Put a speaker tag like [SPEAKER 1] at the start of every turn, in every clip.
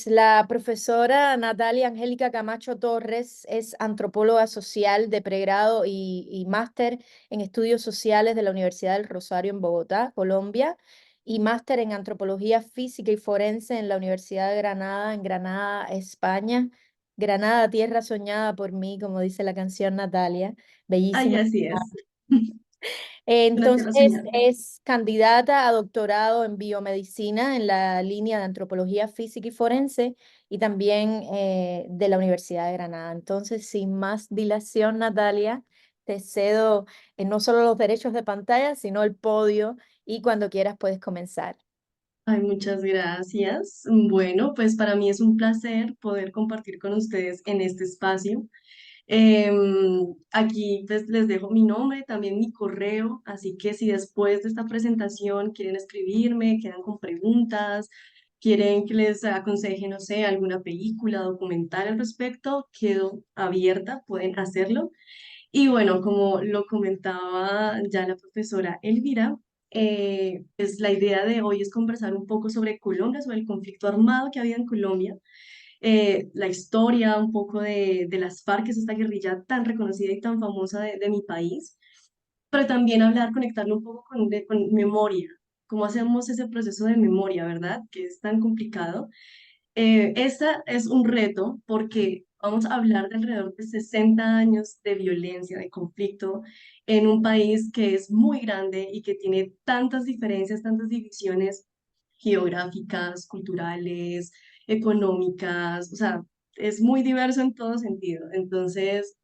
[SPEAKER 1] Pues la profesora Natalia Angélica Camacho Torres es antropóloga social de pregrado y máster en estudios sociales de la Universidad del Rosario en Bogotá, Colombia, y máster en antropología física y forense en la Universidad de Granada, en Granada, España. Granada, tierra soñada por mí, como dice la canción Natalia,
[SPEAKER 2] Ay,
[SPEAKER 1] bellísima.
[SPEAKER 2] así es. Una
[SPEAKER 1] Entonces
[SPEAKER 2] tierra soñada.
[SPEAKER 1] es candidata a doctorado en biomedicina en la línea de antropología física y forense y también de la Universidad de Granada. Entonces, sin más dilación, Natalia, te cedo no solo los derechos de pantalla, sino el podio y cuando quieras puedes comenzar.
[SPEAKER 2] Ay, muchas gracias. Bueno, pues para mí es un placer poder compartir con ustedes en este espacio. Aquí pues les dejo mi nombre, también mi correo, así que si después de esta presentación quieren escribirme, quedan con preguntas, quieren que les aconseje, no sé, alguna película, documental al respecto, quedo abierta, pueden hacerlo. Y bueno, como lo comentaba ya la profesora Elvira, pues la idea de hoy es conversar un poco sobre Colombia, sobre el conflicto armado que había en Colombia, la historia un poco de las FARC, que es esta guerrilla tan reconocida y tan famosa de mi país, pero también hablar, conectarlo un poco con memoria, cómo hacemos ese proceso de memoria, ¿verdad? Que es tan complicado. Esta es un reto porque vamos a hablar de alrededor de 60 años de violencia, de conflicto en un país que es muy grande y que tiene tantas diferencias, tantas divisiones geográficas, culturales, económicas, o sea, es muy diverso en todo sentido. Entonces,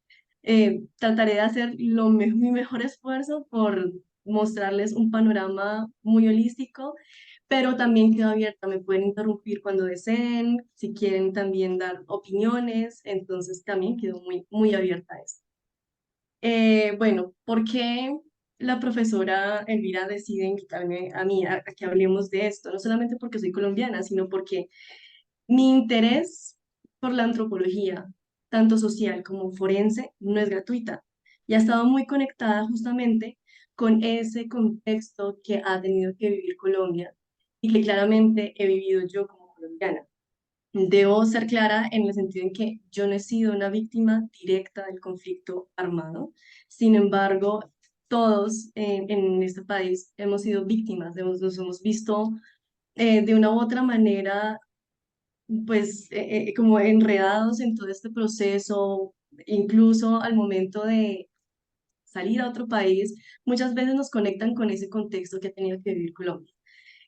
[SPEAKER 2] trataré de hacer mi mejor esfuerzo por mostrarles un panorama muy holístico, pero también quedo abierta, me pueden interrumpir cuando deseen, si quieren también dar opiniones, entonces también quedo muy abierta a eso. Bueno, ¿por qué la profesora Elvira decide invitarme a mí a que hablemos de esto? No solamente porque soy colombiana, sino porque mi interés por la antropología, tanto social como forense, no es gratuita y ha estado muy conectada justamente con ese contexto que ha tenido que vivir Colombia y que claramente he vivido yo como colombiana. Debo ser clara en el sentido en que yo no he sido una víctima directa del conflicto armado. Sin embargo, todos en este país hemos sido víctimas, nos hemos visto de una u otra manera, pues como enredados en todo este proceso, incluso al momento de salir a otro país, muchas veces nos conectan con ese contexto que ha tenido que vivir Colombia.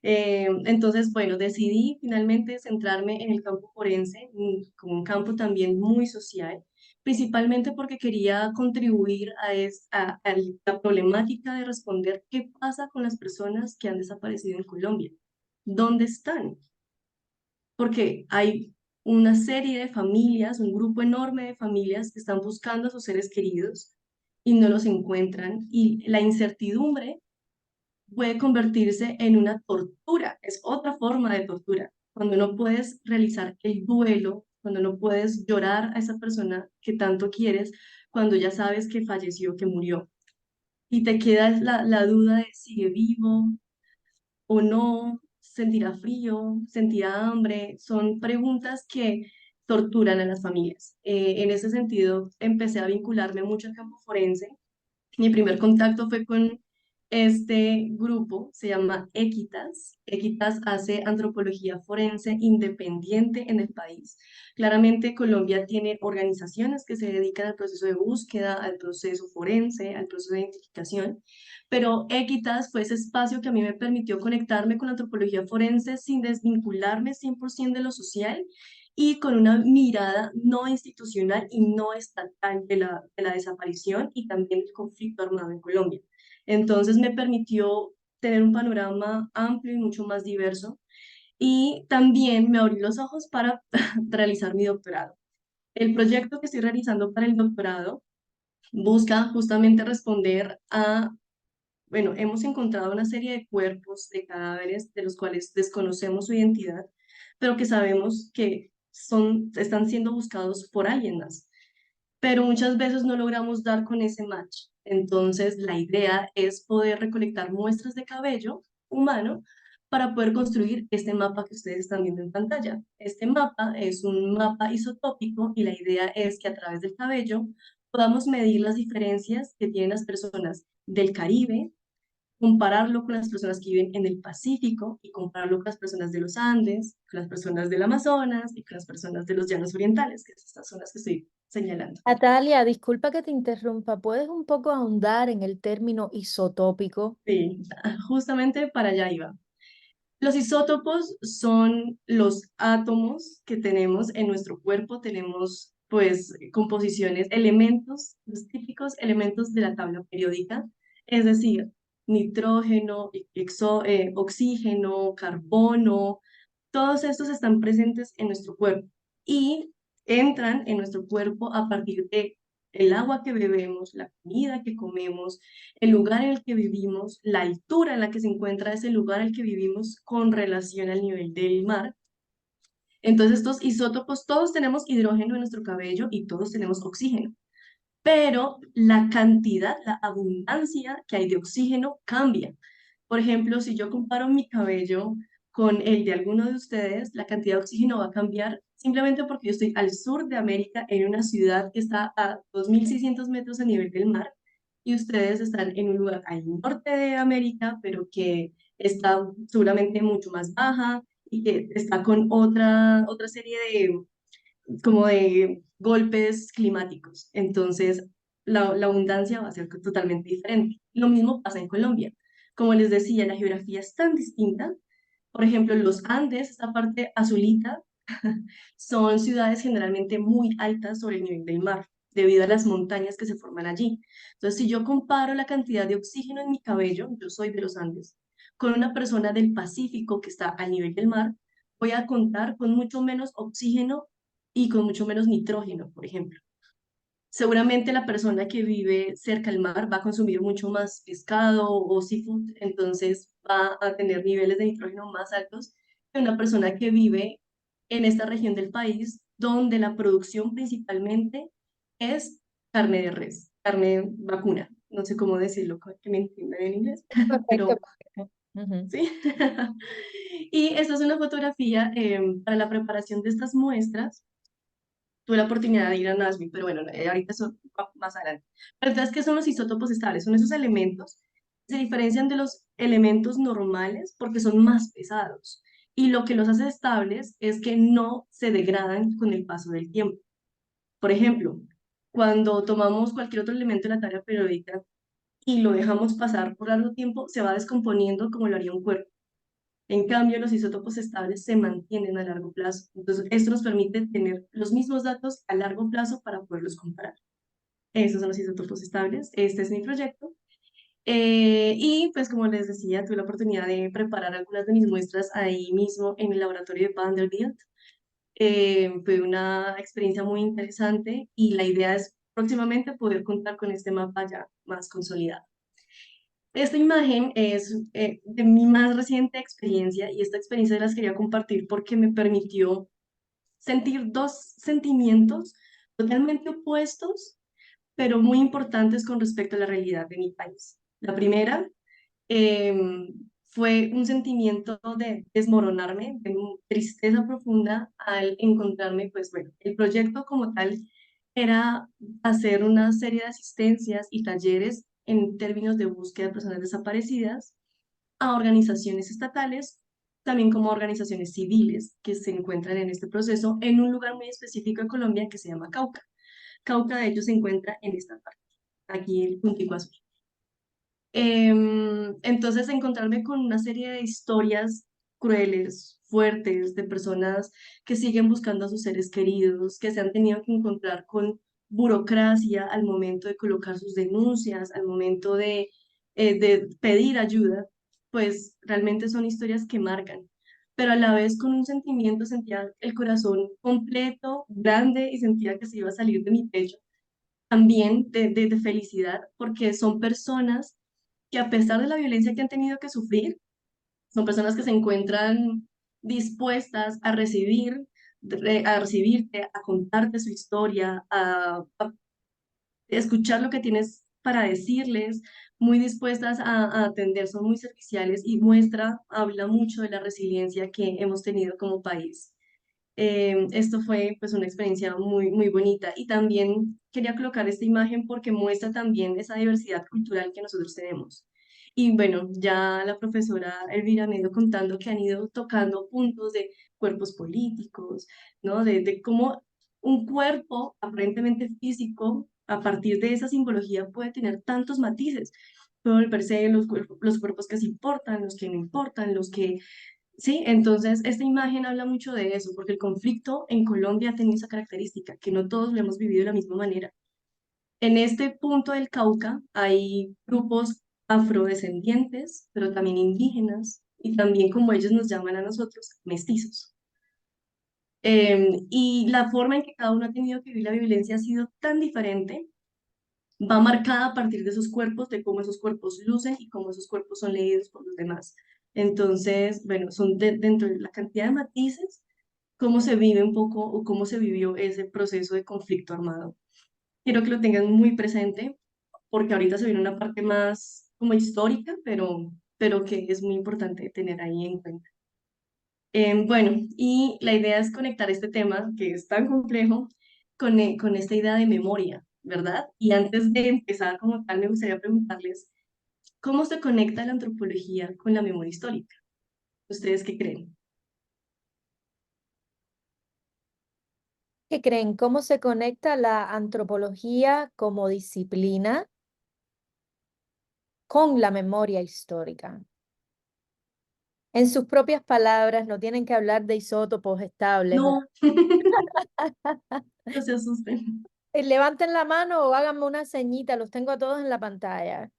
[SPEAKER 2] Entonces, bueno, decidí finalmente centrarme en el campo forense, como un campo también muy social, principalmente porque quería contribuir a la problemática de responder qué pasa con las personas que han desaparecido en Colombia. ¿Dónde están? Porque hay una serie de familias, un grupo enorme de familias que están buscando a sus seres queridos y no los encuentran, y la incertidumbre puede convertirse en una tortura, es otra forma de tortura, cuando no puedes realizar el duelo, cuando no puedes llorar a esa persona que tanto quieres, cuando ya sabes que falleció, que murió, y te queda la duda de sigue vivo o no, sentirá frío, sentirá hambre, son preguntas que torturan a las familias. En ese sentido, empecé a vincularme mucho al campo forense. Mi primer contacto fue con este grupo, se llama Equitas. Equitas hace antropología forense independiente en el país. Claramente Colombia tiene organizaciones que se dedican al proceso de búsqueda, al proceso forense, al proceso de identificación, pero Equitas fue ese espacio que a mí me permitió conectarme con la antropología forense sin desvincularme 100% de lo social y con una mirada no institucional y no estatal de la desaparición y también del conflicto armado en Colombia. Entonces me permitió tener un panorama amplio y mucho más diverso y también me abrió los ojos para realizar mi doctorado. El proyecto que estoy realizando para el doctorado busca justamente responder a, bueno, hemos encontrado una serie de cuerpos, de cadáveres de los cuales desconocemos su identidad, pero que sabemos que están siendo buscados por alguien más, pero muchas veces no logramos dar con ese match. Entonces, la idea es poder recolectar muestras de cabello humano para poder construir este mapa que ustedes están viendo en pantalla. Este mapa es un mapa isotópico y la idea es que a través del cabello podamos medir las diferencias que tienen las personas del Caribe, compararlo con las personas que viven en el Pacífico y compararlo con las personas de los Andes, con las personas del Amazonas y con las personas de los llanos orientales, que es estas zonas que estoy señalando.
[SPEAKER 1] Natalia, disculpa que te interrumpa, ¿puedes un poco ahondar en el término isotópico?
[SPEAKER 2] Sí, justamente para allá iba. Los isótopos son los átomos que tenemos en nuestro cuerpo, tenemos pues composiciones, elementos, los típicos elementos de la tabla periódica, es decir, nitrógeno, oxígeno, carbono, todos estos están presentes en nuestro cuerpo y entran en nuestro cuerpo a partir de el agua que bebemos, la comida que comemos, el lugar en el que vivimos, la altura en la que se encuentra ese lugar en el que vivimos con relación al nivel del mar. Entonces, estos isótopos, todos tenemos hidrógeno en nuestro cabello y todos tenemos oxígeno, pero la cantidad, la abundancia que hay de oxígeno cambia. Por ejemplo, si yo comparo mi cabello con el de alguno de ustedes, la cantidad de oxígeno va a cambiar simplemente porque yo estoy al sur de América, en una ciudad que está a 2.600 metros a nivel del mar, y ustedes están en un lugar al norte de América, pero que está seguramente mucho más baja y que está con otra serie de como de golpes climáticos. Entonces, la abundancia va a ser totalmente diferente. Lo mismo pasa en Colombia. Como les decía, la geografía es tan distinta. Por ejemplo, los Andes, esta parte azulita, son ciudades generalmente muy altas sobre el nivel del mar, debido a las montañas que se forman allí. Entonces, si yo comparo la cantidad de oxígeno en mi cabello, yo soy de los Andes, con una persona del Pacífico que está al nivel del mar, voy a contar con mucho menos oxígeno y con mucho menos nitrógeno, por ejemplo. Seguramente la persona que vive cerca al mar va a consumir mucho más pescado o seafood, entonces va a tener niveles de nitrógeno más altos que una persona que vive en esta región del país, donde la producción principalmente es carne de res, carne vacuna. No sé cómo decirlo, que me entiendan en inglés,
[SPEAKER 1] Perfecto,
[SPEAKER 2] pero
[SPEAKER 1] perfecto. Ujú.
[SPEAKER 2] sí. Y esta es una fotografía para la preparación de estas muestras. Tuve la oportunidad de ir a Nashville, pero bueno, ahorita eso va más adelante. Pero entonces, ¿qué son los isótopos estables? Son esos elementos que se diferencian de los elementos normales porque son más pesados. Y lo que los hace estables es que no se degradan con el paso del tiempo. Por ejemplo, cuando tomamos cualquier otro elemento de la tabla periódica y lo dejamos pasar por largo tiempo, se va descomponiendo como lo haría un cuerpo. En cambio, los isótopos estables se mantienen a largo plazo. Entonces, esto nos permite tener los mismos datos a largo plazo para poderlos comparar. Esos son los isótopos estables. Este es mi proyecto. Y pues como les decía, tuve la oportunidad de preparar algunas de mis muestras ahí mismo en el laboratorio de Vanderbilt. Fue una experiencia muy interesante y la idea es próximamente poder contar con este mapa ya más consolidado. Esta imagen es de mi más reciente experiencia y esta experiencia las quería compartir porque me permitió sentir dos sentimientos totalmente opuestos, pero muy importantes con respecto a la realidad de mi país. La primera fue un sentimiento de desmoronarme, de tristeza profunda al encontrarme, pues bueno, el proyecto como tal era hacer una serie de asistencias y talleres en términos de búsqueda de personas desaparecidas a organizaciones estatales, también como organizaciones civiles que se encuentran en este proceso en un lugar muy específico de Colombia que se llama Cauca. Cauca, de hecho, se encuentra en esta parte, aquí el puntico azul. Entonces, encontrarme con una serie de historias crueles, fuertes, de personas que siguen buscando a sus seres queridos, que se han tenido que encontrar con burocracia al momento de colocar sus denuncias, al momento de pedir ayuda, pues realmente son historias que marcan. Pero a la vez con un sentimiento sentía el corazón completo, grande y sentía que se iba a salir de mi pecho también de felicidad, porque son personas que a pesar de la violencia que han tenido que sufrir, son personas que se encuentran dispuestas a a recibirte, a contarte su historia, a escuchar lo que tienes para decirles, muy dispuestas a atender, son muy serviciales y habla mucho de la resiliencia que hemos tenido como país. Esto fue pues una experiencia muy bonita y también quería colocar esta imagen porque muestra también esa diversidad cultural que nosotros tenemos. Y bueno, ya la profesora Elvira me ha ido contando que han ido tocando puntos de cuerpos políticos, ¿no? De cómo un cuerpo aparentemente físico, a partir de esa simbología, puede tener tantos matices. Puede volverse los cuerpos que se importan, los que no importan, los que sí, entonces esta imagen habla mucho de eso, porque el conflicto en Colombia ha tenido esa característica, que no todos lo hemos vivido de la misma manera. En este punto del Cauca hay grupos afrodescendientes, pero también indígenas, y también como ellos nos llaman a nosotros, mestizos. Y la forma en que cada uno ha tenido que vivir la violencia ha sido tan diferente, va marcada a partir de esos cuerpos, de cómo esos cuerpos lucen y cómo esos cuerpos son leídos por los demás. Entonces, bueno, son dentro de la cantidad de matices, cómo se vive un poco o cómo se vivió ese proceso de conflicto armado. Quiero que lo tengan muy presente, porque ahorita se viene una parte más como histórica, pero que es muy importante tener ahí en cuenta. Bueno, y la idea es conectar este tema, que es tan complejo, con esta idea de memoria, ¿verdad? Y antes de empezar como tal, me gustaría preguntarles, ¿cómo se conecta la antropología con la memoria histórica? ¿Ustedes qué creen?
[SPEAKER 1] ¿Qué creen? ¿Cómo se conecta la antropología como disciplina con la memoria histórica? En sus propias palabras, no tienen que hablar de isótopos estables.
[SPEAKER 2] No, no se asusten.
[SPEAKER 1] Levanten la mano o háganme una ceñita, los tengo a todos en la pantalla.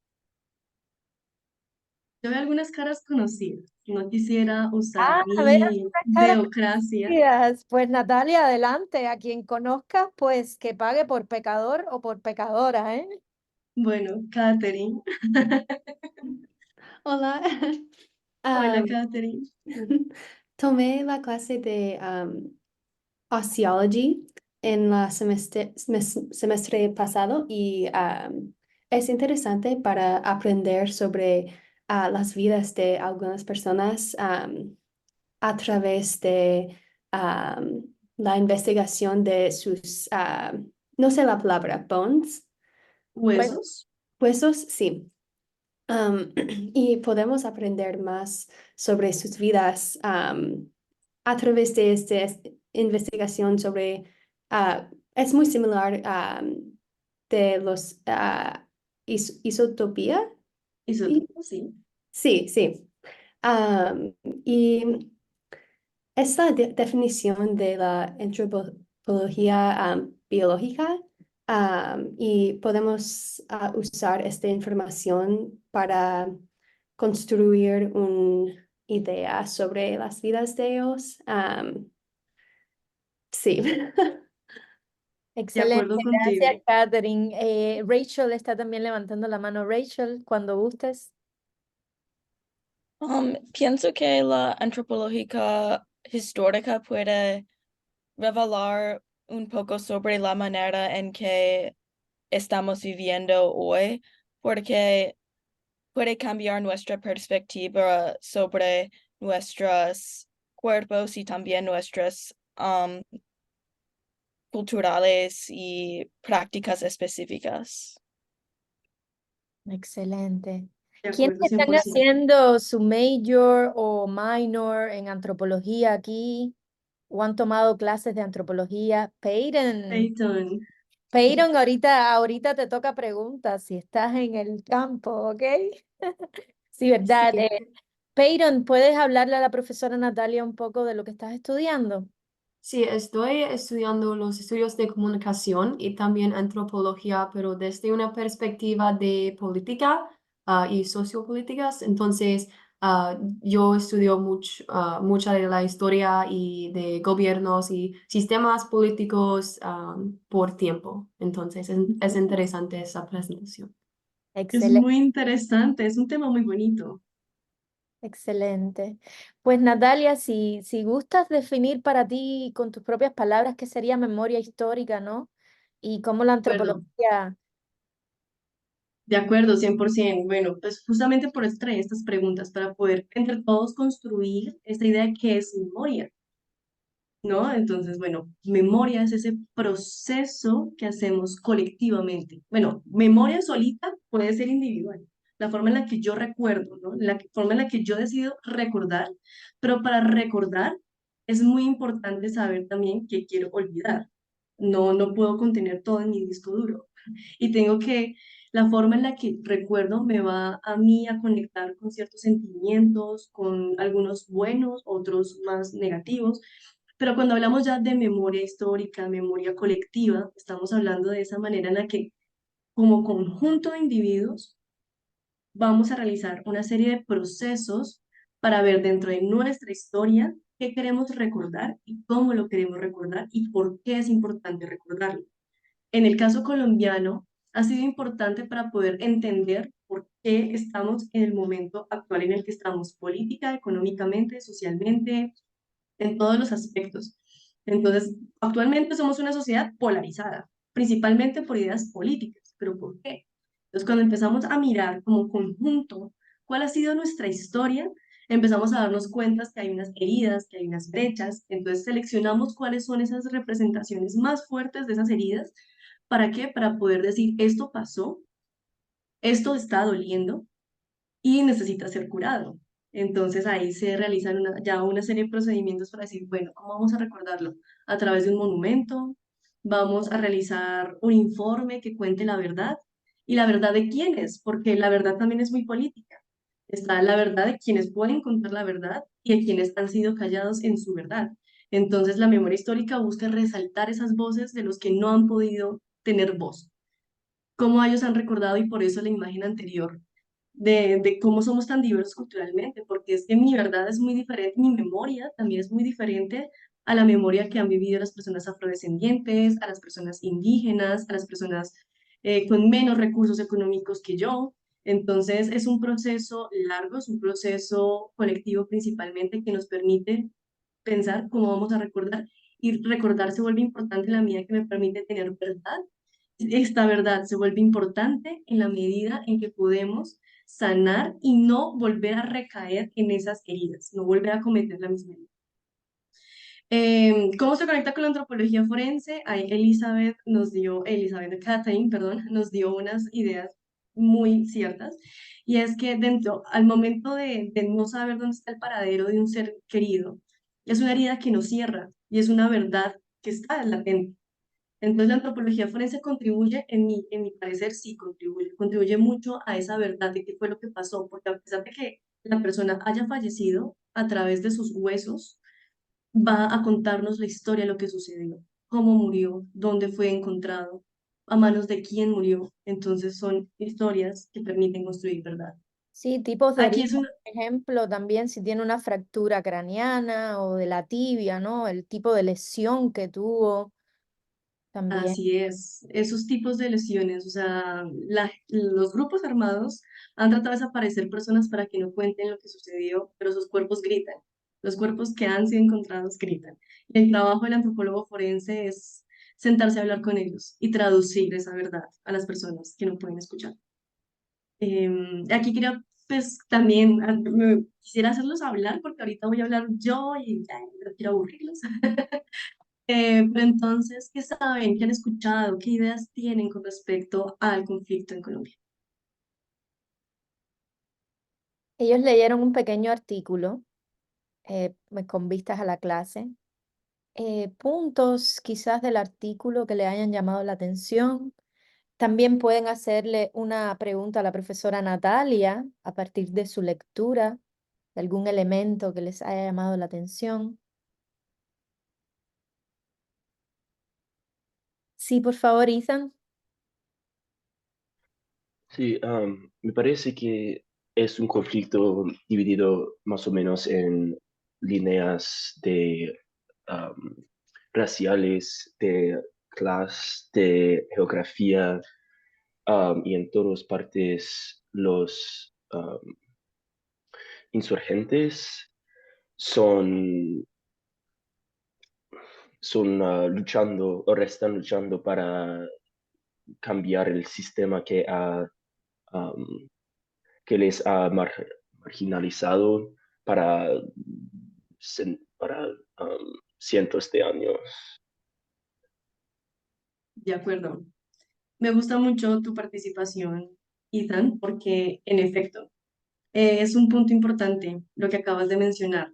[SPEAKER 2] Yo veo algunas caras conocidas. No quisiera usar
[SPEAKER 1] A ver,
[SPEAKER 2] mi
[SPEAKER 1] unas caras
[SPEAKER 2] democracia.
[SPEAKER 1] conocidas. Pues Natalia, adelante. A quien conozcas, pues que pague por pecador o por pecadora, ¿eh?
[SPEAKER 2] Bueno, Catherine.
[SPEAKER 3] Hola.
[SPEAKER 2] Hola,
[SPEAKER 3] Am,
[SPEAKER 2] Catherine.
[SPEAKER 3] Tomé la clase de Sociology en la semestre pasado y es interesante para aprender sobre las vidas de algunas personas a través de la investigación de sus, no sé la palabra, bones,
[SPEAKER 1] Pues
[SPEAKER 2] Huesos.
[SPEAKER 3] huesos, sí. Y podemos aprender más sobre sus vidas a través de esta investigación sobre, es muy similar de los isotopía. Y-
[SPEAKER 2] Isótopos, sí.
[SPEAKER 3] Sí, sí. Y esta definición de la antropología biológica y podemos usar esta información para construir una idea sobre las vidas de ellos. Sí.
[SPEAKER 2] De
[SPEAKER 1] excelente,
[SPEAKER 2] acuerdo
[SPEAKER 1] gracias,
[SPEAKER 2] contigo.
[SPEAKER 1] Catherine. Rachel está también levantando la mano. Rachel, cuando gustes.
[SPEAKER 4] Pienso que la antropología histórica puede revelar un poco sobre la manera en que estamos viviendo hoy, porque puede cambiar nuestra perspectiva sobre nuestros cuerpos y también nuestras culturales y prácticas específicas.
[SPEAKER 1] Excelente.
[SPEAKER 2] De
[SPEAKER 1] ¿Quiénes
[SPEAKER 2] acuerdo,
[SPEAKER 1] están
[SPEAKER 2] 100%.
[SPEAKER 1] haciendo su major o minor en antropología aquí o han tomado clases de antropología? Peyton,
[SPEAKER 2] Peyton.
[SPEAKER 1] Peyton, ahorita te toca preguntas si estás en el campo, ¿ok? Sí, ¿verdad?
[SPEAKER 3] Sí.
[SPEAKER 1] Peyton, ¿puedes hablarle a la profesora Natalia un poco de lo que estás estudiando?
[SPEAKER 5] Sí, estoy estudiando los estudios de comunicación y también antropología, pero desde una perspectiva de política, y sociopolíticas. Entonces, yo estudio mucha de la historia y de gobiernos y sistemas políticos, por tiempo. Entonces, es interesante esa presentación.
[SPEAKER 2] Es
[SPEAKER 1] Excelente.
[SPEAKER 2] muy interesante, es un tema muy bonito.
[SPEAKER 1] Excelente. Pues Natalia, si gustas definir para ti con tus propias palabras qué sería memoria histórica, ¿no? Y cómo la
[SPEAKER 2] Bueno,
[SPEAKER 1] antropología.
[SPEAKER 2] De acuerdo, 100%. Bueno, pues justamente por eso traía estas preguntas, para poder entre todos construir esta idea de qué es memoria, ¿no? Entonces, bueno, memoria es ese proceso que hacemos colectivamente. Bueno, memoria solita puede ser individual, la forma en la que yo recuerdo, ¿no? Forma en la que yo decido recordar, pero para recordar es muy importante saber también qué quiero olvidar. No puedo contener todo en mi disco duro y tengo que, la forma en la que recuerdo me va a mí a conectar con ciertos sentimientos, con algunos buenos, otros más negativos, pero cuando hablamos ya de memoria histórica, memoria colectiva, estamos hablando de esa manera en la que como conjunto de individuos vamos a realizar una serie de procesos para ver dentro de nuestra historia qué queremos recordar y cómo lo queremos recordar y por qué es importante recordarlo. En el caso colombiano, ha sido importante para poder entender por qué estamos en el momento actual en el que estamos, política, económicamente, socialmente, en todos los aspectos. Entonces, actualmente somos una sociedad polarizada, principalmente por ideas políticas. ¿Pero por qué? Entonces, cuando empezamos a mirar como conjunto cuál ha sido nuestra historia, empezamos a darnos cuenta que hay unas heridas, que hay unas brechas. Entonces, seleccionamos cuáles son esas representaciones más fuertes de esas heridas. ¿Para qué? Para poder decir, esto pasó, esto está doliendo, y necesita ser curado. Entonces ahí se realizan ya una serie de procedimientos para decir, bueno, ¿cómo vamos a recordarlo? A través de un monumento, vamos a realizar un informe que cuente la verdad. ¿Y la verdad de quiénes? Porque la verdad también es muy política. Está la verdad de quienes pueden contar la verdad y de quienes han sido callados en su verdad. Entonces la memoria histórica busca resaltar esas voces de los que no han podido tener voz, cómo ellos han recordado, y por eso la imagen anterior de cómo somos tan diversos culturalmente, porque es que mi verdad es muy diferente, mi memoria también es muy diferente a la memoria que han vivido las personas afrodescendientes, a las personas indígenas, a las personas con menos recursos económicos que yo. Entonces es un proceso largo, es un proceso colectivo principalmente que nos permite pensar cómo vamos a recordar, y recordar se vuelve importante en la medida que me permite tener verdad. Esta verdad se vuelve importante en la medida en que podemos sanar y no volver a recaer en esas heridas, no volver a cometer la misma herida. ¿Cómo se conecta con la antropología forense? Ahí Elizabeth Catherine, perdón, nos dio unas ideas muy ciertas, y es que al momento de no saber dónde está el paradero de un ser querido, es una herida que no cierra y es una verdad que está latente. Entonces la antropología forense contribuye, en mi parecer, sí contribuye mucho a esa verdad de qué fue lo que pasó, porque a pesar de que la persona haya fallecido, a través de sus huesos va a contarnos la historia de lo que sucedió, cómo murió, dónde fue encontrado, a manos de quién murió. Entonces son historias que permiten construir verdad.
[SPEAKER 1] Sí, tipos de
[SPEAKER 2] Aquí
[SPEAKER 1] heridas,
[SPEAKER 2] es una,
[SPEAKER 1] por ejemplo, también si tiene una fractura craneana o de la tibia, ¿no? El tipo de lesión que tuvo también.
[SPEAKER 2] Así es, esos tipos de lesiones, o sea, los grupos armados han tratado de desaparecer personas para que no cuenten lo que sucedió, pero sus cuerpos gritan, los cuerpos que han sido encontrados gritan. Y el trabajo del antropólogo forense es sentarse a hablar con ellos y traducir esa verdad a las personas que no pueden escuchar. Aquí quería, pues también, quisiera hacerlos hablar porque ahorita voy a hablar yo y ya, no quiero aburrirlos. Pero entonces, ¿qué saben? ¿Qué han escuchado? ¿Qué ideas tienen con respecto al conflicto en Colombia?
[SPEAKER 1] Ellos leyeron un pequeño artículo con vistas a la clase. Puntos quizás del artículo que le hayan llamado la atención. También pueden hacerle una pregunta a la profesora Natalia a partir de su lectura de algún elemento que les haya llamado la atención. Sí, por favor, Ethan.
[SPEAKER 6] Sí, me parece que es un conflicto dividido más o menos en líneas de am, raciales, de clase, de geografía, y en todas partes los insurgentes son, son luchando o están luchando para cambiar el sistema que ha am, que les ha marginalizado para, para cientos de años.
[SPEAKER 2] De acuerdo. Me gusta mucho tu participación, Ethan, porque en efecto es un punto importante lo que acabas de mencionar.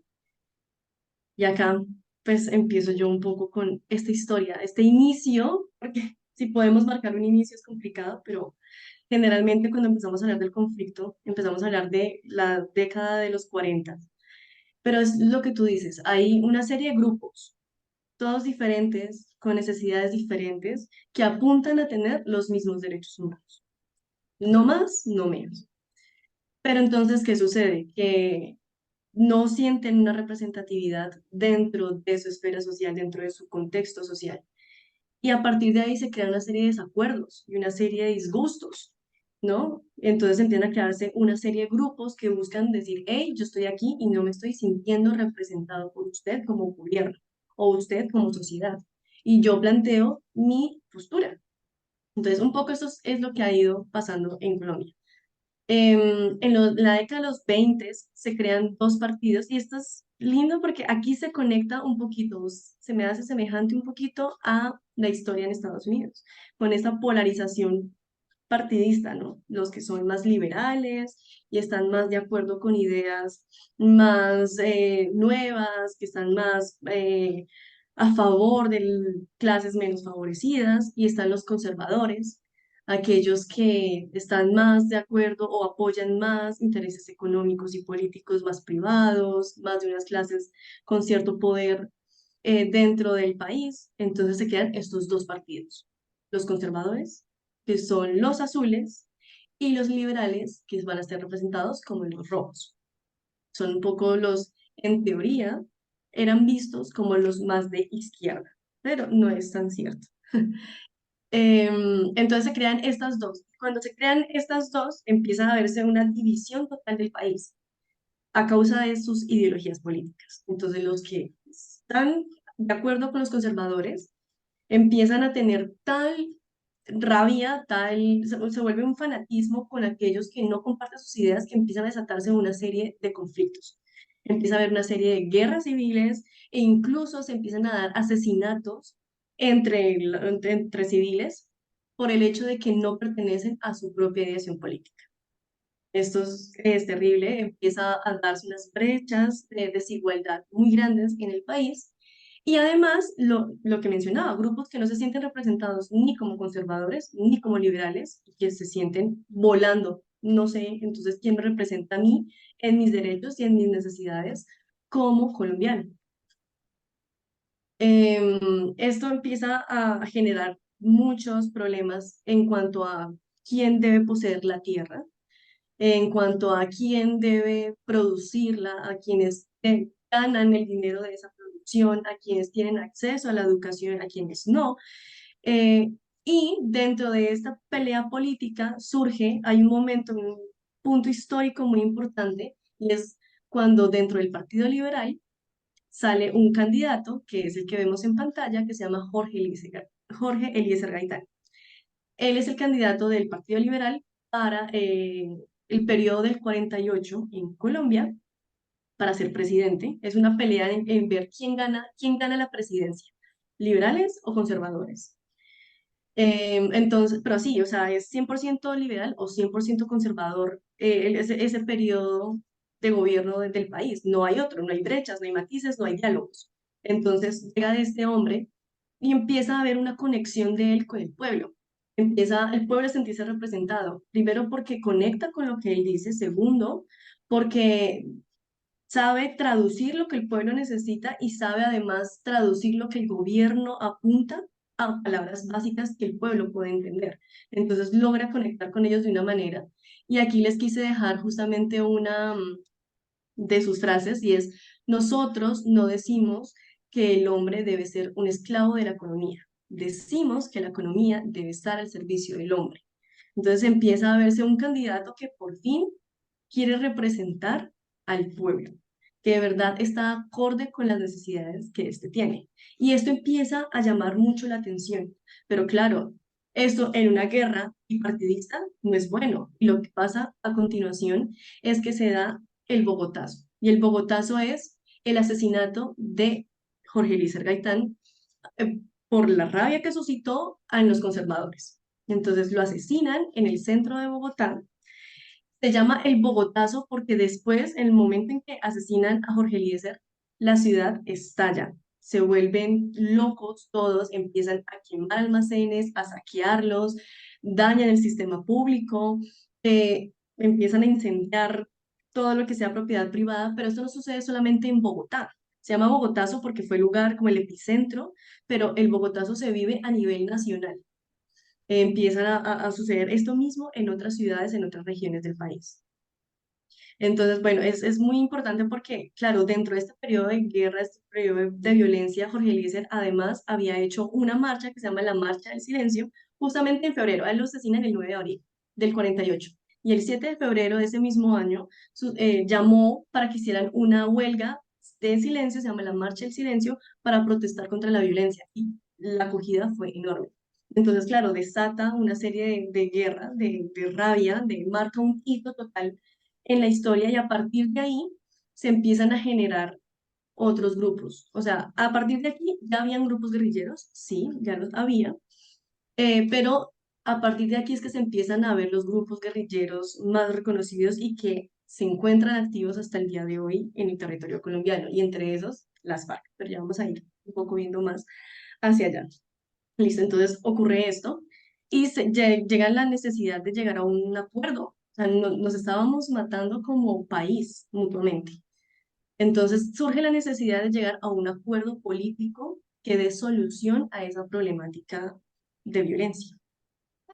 [SPEAKER 2] Y acá pues empiezo yo un poco con esta historia, este inicio, porque si podemos marcar un inicio es complicado, pero generalmente cuando empezamos a hablar del conflicto, empezamos a hablar de la década de los 40. Pero es lo que tú dices, hay una serie de grupos, todos diferentes, con necesidades diferentes, que apuntan a tener los mismos derechos humanos. No más, no menos. Pero entonces, ¿qué sucede? Que no sienten una representatividad dentro de su esfera social, dentro de su contexto social. Y a partir de ahí se crean una serie de desacuerdos y una serie de disgustos, ¿no? Entonces empiezan a crearse una serie de grupos que buscan decir, hey, yo estoy aquí y no me estoy sintiendo representado por usted como gobierno o usted como sociedad. Y yo planteo mi postura. Entonces, un poco es lo que ha ido pasando en Colombia. La década de los 20 se crean dos partidos y esto es lindo porque aquí se conecta un poquito, se me hace semejante un poquito a la historia en Estados Unidos, con esta polarización partidista, ¿no? Los que son más liberales y están más de acuerdo con ideas más nuevas, que están más a favor de clases menos favorecidas, y están los conservadores, aquellos que están más de acuerdo o apoyan más intereses económicos y políticos más privados, más de unas clases con cierto poder dentro del país. Entonces se quedan estos dos partidos, los conservadores, que son los azules, y los liberales, que van a estar representados como los rojos. Son un poco los, en teoría, eran vistos como los más de izquierda, pero no es tan cierto. Entonces se crean estas dos. Cuando se crean estas dos, empieza a verse una división total del país a causa de sus ideologías políticas. Entonces los que están de acuerdo con los conservadores empiezan a tener tal rabia, se vuelve un fanatismo con aquellos que no comparten sus ideas, que empiezan a desatarse una serie de conflictos. Empieza a haber una serie de guerras civiles e incluso se empiezan a dar asesinatos entre civiles por el hecho de que no pertenecen a su propia ideación política. Esto es terrible, empieza a darse unas brechas de desigualdad muy grandes en el país. Y además, lo que mencionaba, grupos que no se sienten representados ni como conservadores ni como liberales, y que se sienten volando. No sé, entonces, ¿quién me representa a mí en mis derechos y en mis necesidades como colombiano? Esto empieza a generar muchos problemas en cuanto a quién debe poseer la tierra, en cuanto a quién debe producirla, a quienes ganan el dinero de esa producción, a quienes tienen acceso a la educación, a quienes no. Eh, y dentro de esta pelea política surge, hay un momento, un punto histórico muy importante, y es cuando dentro del Partido Liberal sale un candidato, que es el que vemos en pantalla, que se llama Jorge Eliezer Gaitán. Él es el candidato del Partido Liberal para el periodo del 48 en Colombia para ser presidente. Es una pelea en ver quién gana la presidencia, liberales o conservadores. Entonces, pero sí, o sea, es 100% liberal o 100% conservador ese periodo de gobierno del país. No hay otro, no hay brechas, no hay matices, no hay diálogos. Entonces llega este hombre y empieza a haber una conexión de él con el pueblo. Empieza el pueblo a sentirse representado. Primero porque conecta con lo que él dice. Segundo, porque sabe traducir lo que el pueblo necesita y sabe además traducir lo que el gobierno apunta a palabras básicas que el pueblo puede entender. Entonces logra conectar con ellos de una manera. Y aquí les quise dejar justamente una de sus frases y es: nosotros no decimos que el hombre debe ser un esclavo de la economía, decimos que la economía debe estar al servicio del hombre. Entonces empieza a verse un candidato que por fin quiere representar al pueblo, que de verdad está acorde con las necesidades que éste tiene. Y esto empieza a llamar mucho la atención, pero claro, Esto en una guerra bipartidista no es bueno. Y lo que pasa a continuación es que se da el Bogotazo. Y el Bogotazo es el asesinato de Jorge Eliezer Gaitán por la rabia que suscitó en los conservadores. Entonces lo asesinan en el centro de Bogotá. Se llama el Bogotazo porque después, en el momento en que asesinan a Jorge Eliezer, la ciudad estalla. Se vuelven locos todos, empiezan a quemar almacenes, a saquearlos, dañan el sistema público, empiezan a incendiar todo lo que sea propiedad privada, pero esto no sucede solamente en Bogotá. Se llama Bogotazo porque fue el lugar como el epicentro, pero el Bogotazo se vive a nivel nacional. Empiezan a suceder esto mismo en otras ciudades, en otras regiones del país. Entonces, bueno, es muy importante porque, claro, dentro de este periodo de guerra, este periodo de violencia, Jorge Eliezer además había hecho una marcha que se llama la Marcha del Silencio, justamente en febrero. A él lo asesinan el 9 de abril del 48. Y el 7 de febrero de ese mismo año llamó para que hicieran una huelga de silencio, se llama la Marcha del Silencio, para protestar contra la violencia. Y la acogida fue enorme. Entonces, claro, desata una serie de guerras, de rabia, marca un hito total en la historia y a partir de ahí se empiezan a generar otros grupos. O sea, a partir de aquí ya habían grupos guerrilleros, sí, ya los había, pero a partir de aquí es que se empiezan a ver los grupos guerrilleros más reconocidos y que se encuentran activos hasta el día de hoy en el territorio colombiano, y entre esos las FARC, pero ya vamos a ir un poco viendo más hacia allá. Listo, entonces ocurre esto y llega la necesidad de llegar a un acuerdo. O sea, nos estábamos matando como país mutuamente. Entonces surge la necesidad de llegar a un acuerdo político que dé solución a esa problemática de violencia.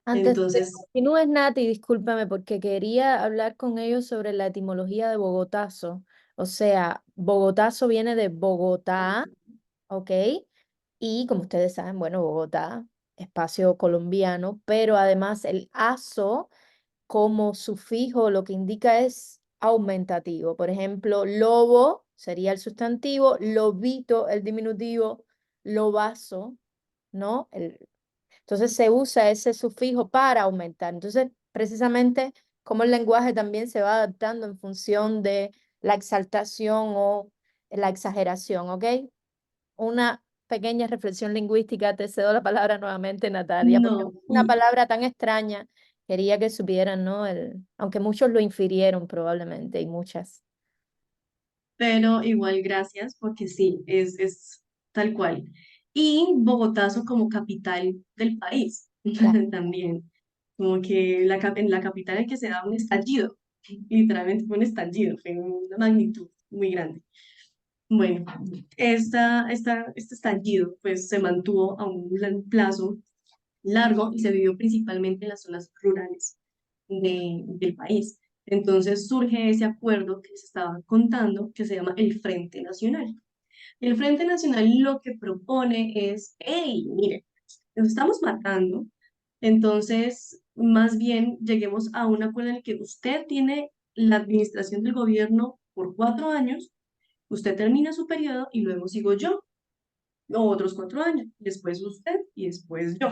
[SPEAKER 1] Antes de que
[SPEAKER 2] Entonces,
[SPEAKER 1] continúes, Nati, discúlpame, porque quería hablar con ellos sobre la etimología de Bogotazo. O sea, Bogotazo viene de Bogotá, ¿ok? Y como ustedes saben, bueno, Bogotá, espacio colombiano, pero además el azo como sufijo lo que indica es aumentativo. Por ejemplo, lobo sería el sustantivo, lobito el diminutivo, lobazo, ¿no? Entonces se usa ese sufijo para aumentar. Entonces, precisamente como el lenguaje también se va adaptando en función de la exaltación o la exageración, ¿ok? Una pequeña reflexión lingüística, te cedo la palabra nuevamente, Natalia, porque
[SPEAKER 2] no,
[SPEAKER 1] una palabra tan extraña, quería que supieran, ¿no? Aunque muchos lo infirieron probablemente y muchas.
[SPEAKER 2] pero igual gracias porque sí, es tal cual. Y Bogotazo como capital del país
[SPEAKER 1] Claro.
[SPEAKER 2] también, como que en la capital en que se da un estallido, literalmente fue un estallido, fue una magnitud muy grande. Bueno, este estallido pues se mantuvo a un plazo largo y se vivió principalmente en las zonas rurales del país. Entonces surge ese acuerdo que les estaba contando que se llama el Frente Nacional. El Frente Nacional lo que propone es, hey, mire, nos estamos matando, entonces más bien lleguemos a un acuerdo en el que usted tiene la administración del gobierno por 4 años, usted termina su periodo y luego sigo yo, o otros 4 años, después usted y después yo.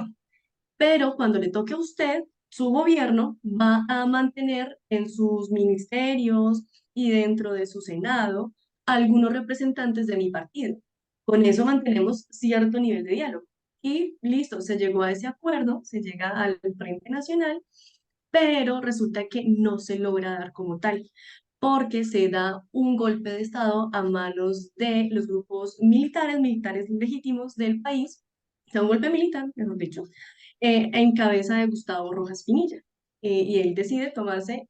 [SPEAKER 2] Pero cuando le toque a usted, su gobierno va a mantener en sus ministerios y dentro de su Senado algunos representantes de mi partido. Con eso mantenemos cierto nivel de diálogo. Y listo, se llegó a ese acuerdo, se llega al Frente Nacional, pero resulta que no se logra dar como tal, porque se da un golpe de Estado a manos de los grupos militares legítimos del país, o sea, un golpe militar, mejor dicho, en cabeza de Gustavo Rojas Pinilla. Y él decide tomarse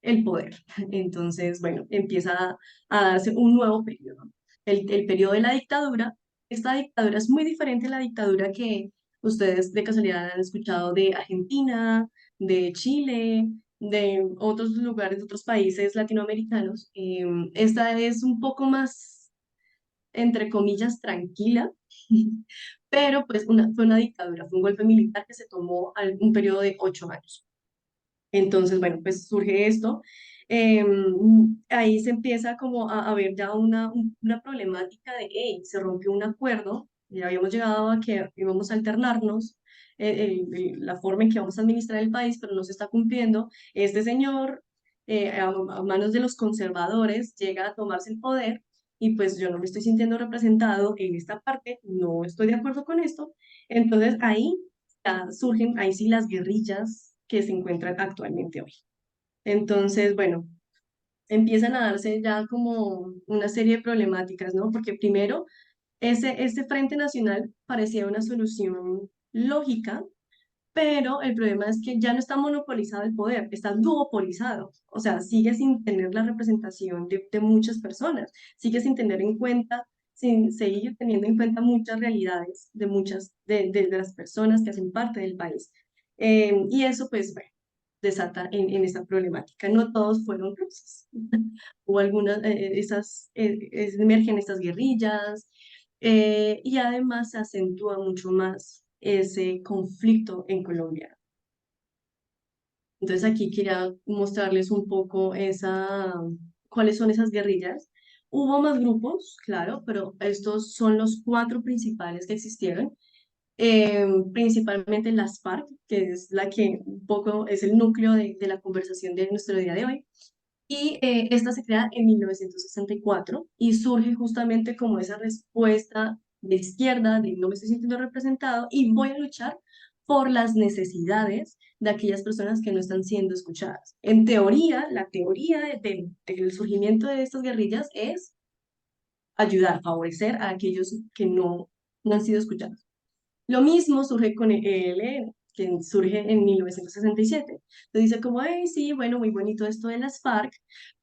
[SPEAKER 2] el poder. Entonces, bueno, empieza a darse un nuevo periodo, el periodo de la dictadura. Esta dictadura es muy diferente a la dictadura que ustedes de casualidad han escuchado de Argentina, de Chile, de otros lugares, de otros países latinoamericanos. Esta es un poco más, entre comillas, tranquila, pero pues fue una dictadura, fue un golpe militar que se tomó un periodo de 8 años. Entonces, bueno, pues surge esto. Ahí se empieza como a ver ya una problemática de, hey, se rompió un acuerdo Ya habíamos llegado a que íbamos a alternarnos la forma en que vamos a administrar el país, pero no se está cumpliendo. Este señor, a manos de los conservadores, llega a tomarse el poder y pues yo no me estoy sintiendo representado en esta parte, no estoy de acuerdo con esto. Entonces ahí ya surgen, ahí sí, las guerrillas que se encuentran actualmente hoy. Entonces, bueno, empiezan a darse ya como una serie de problemáticas, ¿no? Porque primero, este Frente Nacional parecía una solución lógica, pero el problema es que ya no está monopolizado el poder, está duopolizado, o sea, sigue sin tener la representación de muchas personas, sigue sin tener en cuenta, sin seguir teniendo en cuenta muchas realidades de muchas de las personas que hacen parte del país. Y eso, pues, bueno, desata en esa problemática. No todos fueron rosas. Hubo algunas, emergen estas guerrillas, y además se acentúa mucho más ese conflicto en Colombia. Entonces aquí quería mostrarles un poco cuáles son esas guerrillas. Hubo más grupos, claro, pero estos son los cuatro principales que existieron. Principalmente las FARC, que es la que un poco es el núcleo de la conversación de nuestro día de hoy. Y esta se crea en 1964 y surge justamente como esa respuesta de izquierda, de no me estoy sintiendo representado y voy a luchar por las necesidades de aquellas personas que no están siendo escuchadas. En teoría, la teoría del surgimiento de estas guerrillas es ayudar, favorecer a aquellos que no han sido escuchados. Lo mismo surge con el ELN, que surge en 1967. Entonces dice como, hey, sí, bueno, muy bonito esto de las FARC,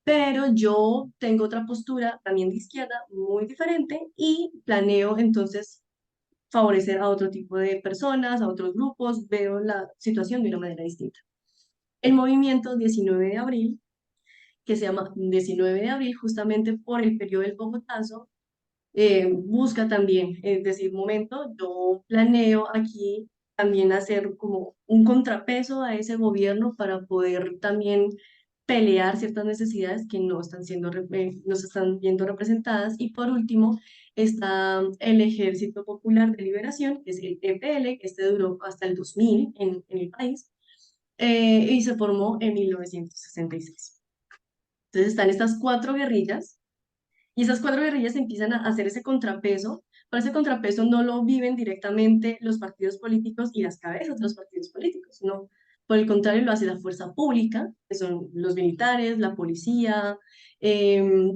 [SPEAKER 2] pero yo tengo otra postura también de izquierda muy diferente y planeo entonces favorecer a otro tipo de personas, a otros grupos, veo la situación de una manera distinta. El movimiento 19 de abril, que se llama 19 de abril justamente por el periodo del Bogotazo, busca también, es decir, momento, yo planeo aquí también hacer como un contrapeso a ese gobierno para poder también pelear ciertas necesidades que no están no se están viendo representadas. Y por último, está el Ejército Popular de Liberación, que es el EPL, que este duró hasta el 2000 en el país, y se formó en 1966. Entonces están estas cuatro guerrillas y esas cuatro guerrillas empiezan a hacer ese contrapeso, pero ese contrapeso no lo viven directamente los partidos políticos y las cabezas de los partidos políticos, no. Por el contrario, lo hace la fuerza pública, que son los militares, la policía,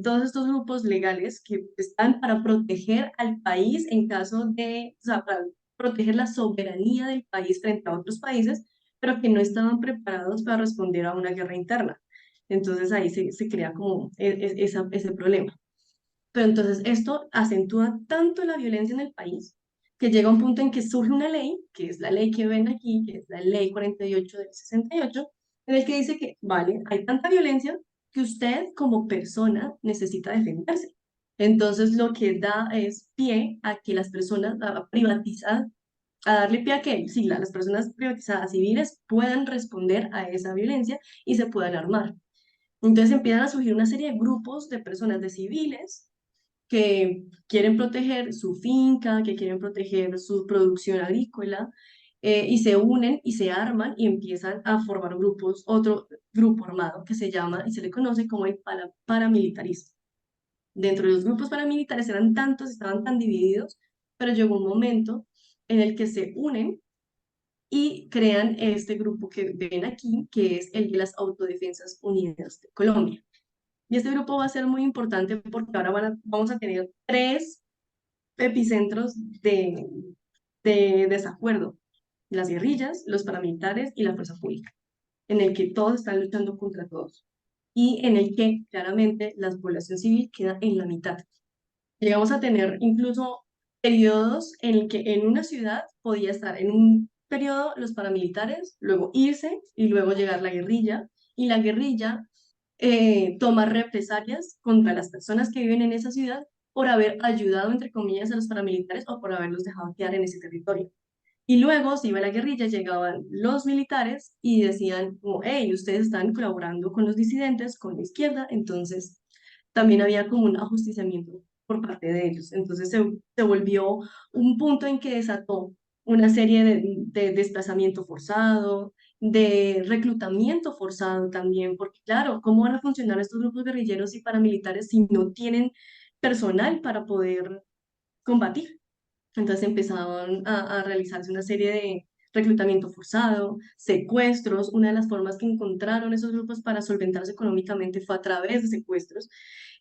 [SPEAKER 2] todos estos grupos legales que están para proteger al país en caso de, o sea, para proteger la soberanía del país frente a otros países, pero que no estaban preparados para responder a una guerra interna. Entonces ahí se crea como ese problema. Pero entonces esto acentúa tanto la violencia en el país que llega un punto en que surge una ley, que es la ley que ven aquí, que es la ley 48 del 68, en el que dice que, vale, hay tanta violencia que usted como persona necesita defenderse. Entonces lo que da es pie a que las personas privatizadas, a darle pie a que sí, las personas privatizadas civiles puedan responder a esa violencia y se puedan armar. Entonces empiezan a surgir una serie de grupos de personas, de civiles, que quieren proteger su finca, que quieren proteger su producción agrícola, y se unen y se arman y empiezan a formar grupos, otro grupo armado que se llama y se le conoce como el paramilitarismo. Dentro de los grupos paramilitares eran tantos, estaban tan divididos, pero llegó un momento en el que se unen y crean este grupo que ven aquí, que es el de las Autodefensas Unidas de Colombia. Y este grupo va a ser muy importante porque ahora vamos a tener tres epicentros de desacuerdo: las guerrillas, los paramilitares y la fuerza pública, en el que todos están luchando contra todos y en el que claramente la población civil queda en la mitad. Llegamos a tener incluso periodos en el que en una ciudad podía estar en un periodo los paramilitares, luego irse y luego llegar la guerrilla, y la guerrilla tomar represalias contra las personas que viven en esa ciudad por haber ayudado, entre comillas, a los paramilitares o por haberlos dejado quedar en ese territorio. Y luego se iba la guerrilla, llegaban los militares y decían como, hey, ustedes están colaborando con los disidentes, con la izquierda. Entonces también había como un ajusticiamiento por parte de ellos. Entonces se volvió un punto en que desató una serie de desplazamiento forzado, de reclutamiento forzado también, porque claro, ¿cómo van a funcionar estos grupos guerrilleros y paramilitares si no tienen personal para poder combatir? Entonces empezaban a realizarse una serie de reclutamiento forzado, secuestros. Una de las formas que encontraron esos grupos para solventarse económicamente fue a través de secuestros,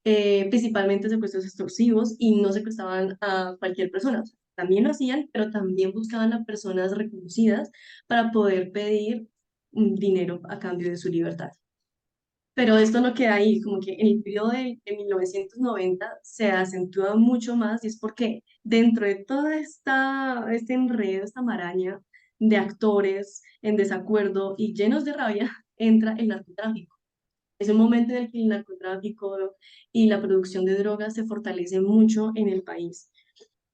[SPEAKER 2] principalmente secuestros extorsivos, y no secuestraban a cualquier persona. O sea, también lo hacían, pero también buscaban a personas reconocidas para poder pedir dinero a cambio de su libertad. Pero esto no queda ahí, como que en el periodo de 1990 se acentúa mucho más, y es porque dentro de toda este enredo, esta maraña de actores en desacuerdo y llenos de rabia, entra el narcotráfico. Es un momento en el que el narcotráfico y la producción de drogas se fortalece mucho en el país.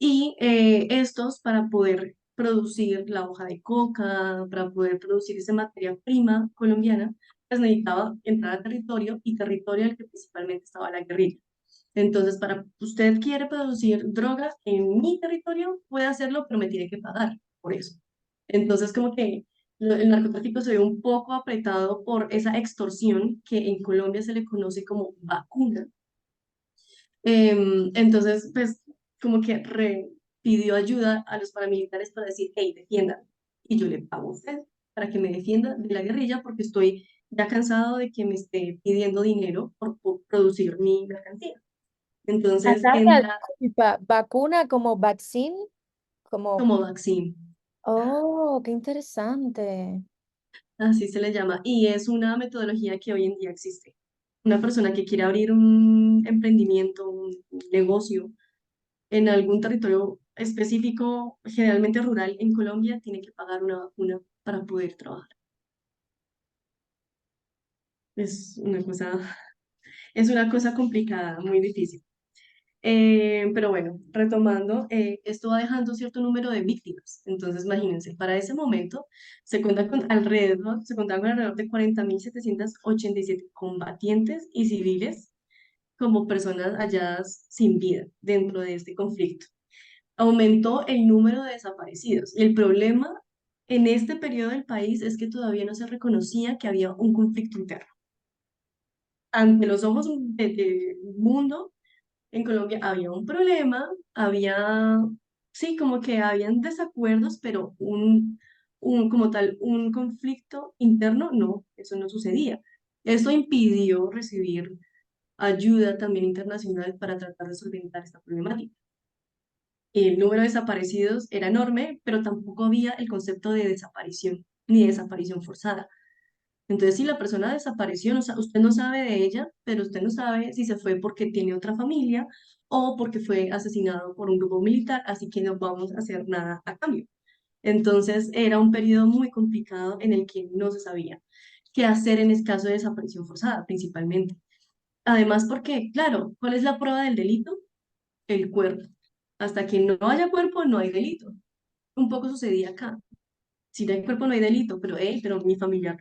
[SPEAKER 2] Y estos, para poder producir la hoja de coca, para poder producir esa materia prima colombiana, pues necesitaba entrar a territorio, y territorio al que principalmente estaba la guerrilla. Entonces, para usted quiere producir droga en mi territorio, puede hacerlo, pero me tiene que pagar por eso. Entonces, como que el narcotráfico se ve un poco apretado por esa extorsión que en Colombia se le conoce como vacuna. Entonces, pues, como que pidió ayuda a los paramilitares para decir, hey, defiendan, y yo le pago a usted para que me defienda de la guerrilla, porque estoy ya cansado de que me esté pidiendo dinero por producir mi mercancía. Entonces,
[SPEAKER 1] Natalia,
[SPEAKER 2] entra
[SPEAKER 1] disculpa, vacuna como vaccine, como,
[SPEAKER 2] como vaccine,
[SPEAKER 1] oh, qué interesante.
[SPEAKER 2] así se le llama, y es una metodología que hoy en día existe. Una persona que quiere abrir un emprendimiento, un negocio en algún territorio específico, generalmente rural en Colombia, tiene que pagar una vacuna para poder trabajar. Es una cosa, es una cosa complicada, muy difícil. Pero bueno, retomando, esto va dejando cierto número de víctimas. Entonces, imagínense, para ese momento se contaban con alrededor de 40.787 combatientes y civiles como personas halladas sin vida dentro de este conflicto. Aumentó el número de desaparecidos. Y el problema en este periodo del país es que todavía no se reconocía que había un conflicto interno. Ante los ojos del mundo, en Colombia había un problema, sí, como que habían desacuerdos, pero como tal, un conflicto interno, no, eso no sucedía. Esto impidió recibir ayuda también internacional para tratar de solventar esta problemática. El número de desaparecidos era enorme, pero tampoco había el concepto de desaparición, ni desaparición forzada. Entonces, si la persona desapareció, usted no sabe de ella, pero usted no sabe si se fue porque tiene otra familia o porque fue asesinado por un grupo militar, así que no vamos a hacer nada a cambio. Entonces, era un periodo muy complicado en el que no se sabía qué hacer en el caso de desaparición forzada, principalmente. Además, porque, claro, ¿cuál es la prueba del delito? El cuerpo. Hasta que no haya cuerpo, no hay delito. Un poco sucedía acá. Si no hay cuerpo, no hay delito, pero mi familiar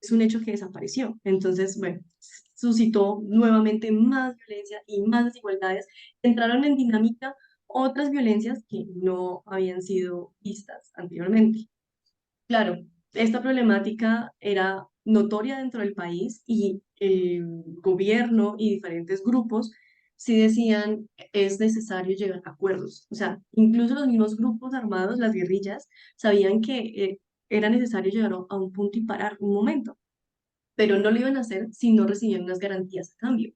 [SPEAKER 2] es un hecho que desapareció. Entonces, bueno, suscitó nuevamente más violencia y más desigualdades. Entraron en dinámica otras violencias que no habían sido vistas anteriormente. Claro, esta problemática era notoria dentro del país, y el gobierno y diferentes grupos sí decían es necesario llegar a acuerdos. O sea, incluso los mismos grupos armados, las guerrillas, sabían que era necesario llegar a un punto y parar un momento, pero no lo iban a hacer si no recibían unas garantías a cambio.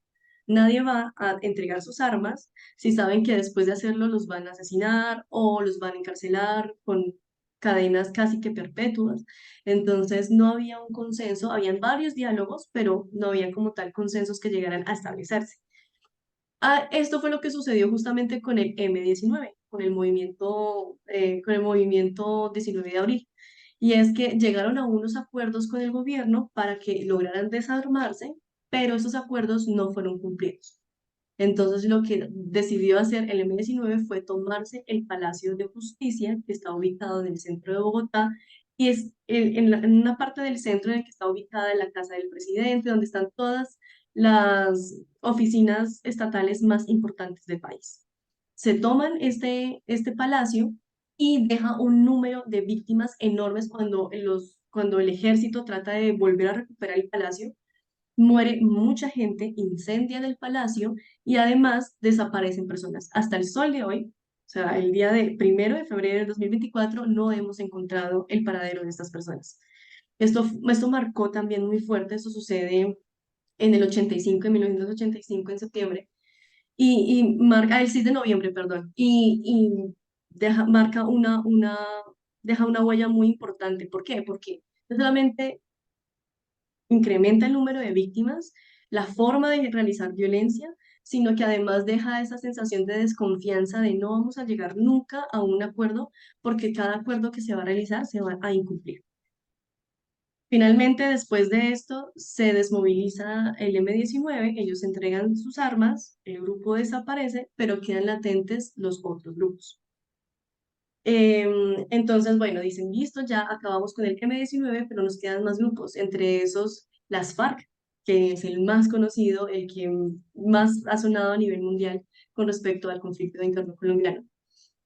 [SPEAKER 2] Nadie va a entregar sus armas si saben que después de hacerlo los van a asesinar o los van a encarcelar con cadenas casi que perpetuas. Entonces no había un consenso, habían varios diálogos, pero no había como tal consensos que llegaran a establecerse. Esto fue lo que sucedió justamente con el M-19, con el movimiento 19 de abril. Y es que llegaron a unos acuerdos con el gobierno para que lograran desarmarse, pero esos acuerdos no fueron cumplidos. Entonces lo que decidió hacer el M-19 fue tomarse el Palacio de Justicia, que está ubicado en el centro de Bogotá, y es en una parte del centro en el que está ubicada la casa del presidente, donde están todas las oficinas estatales más importantes del país. Se toman este palacio y deja un número de víctimas enormes cuando el ejército trata de volver a recuperar el palacio. Muere mucha gente, incendian el palacio y además desaparecen personas. Hasta el sol de hoy, o sea, el día de 1 de febrero de 2024, no hemos encontrado el paradero de estas personas. Esto marcó también muy fuerte, eso sucede en el 85, en 1985, en septiembre, y marca el 6 de noviembre, perdón, y deja una huella muy importante. ¿Por qué? Porque no solamente incrementa el número de víctimas, la forma de realizar violencia, sino que además deja esa sensación de desconfianza de no vamos a llegar nunca a un acuerdo porque cada acuerdo que se va a realizar se va a incumplir. Finalmente, después de esto, se desmoviliza el M-19, ellos entregan sus armas, el grupo desaparece, pero quedan latentes los otros grupos. Entonces, bueno, dicen, listo, ya acabamos con el M-19, pero nos quedan más grupos, entre esos las FARC, que es el más conocido, el que más ha sonado a nivel mundial con respecto al conflicto interno colombiano.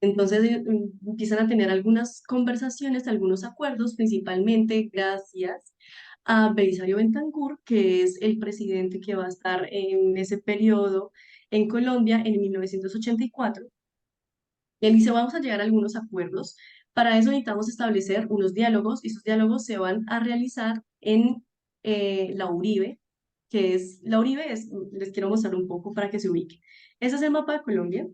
[SPEAKER 2] Entonces empiezan a tener algunas conversaciones, algunos acuerdos, principalmente gracias a Belisario Bentancur, que es el presidente que va a estar en ese periodo en Colombia en 1984. Él dice, vamos a llegar a algunos acuerdos. Para eso necesitamos establecer unos diálogos y esos diálogos se van a realizar en la Uribe, les quiero mostrar un poco para que se ubique. Ese es el mapa de Colombia.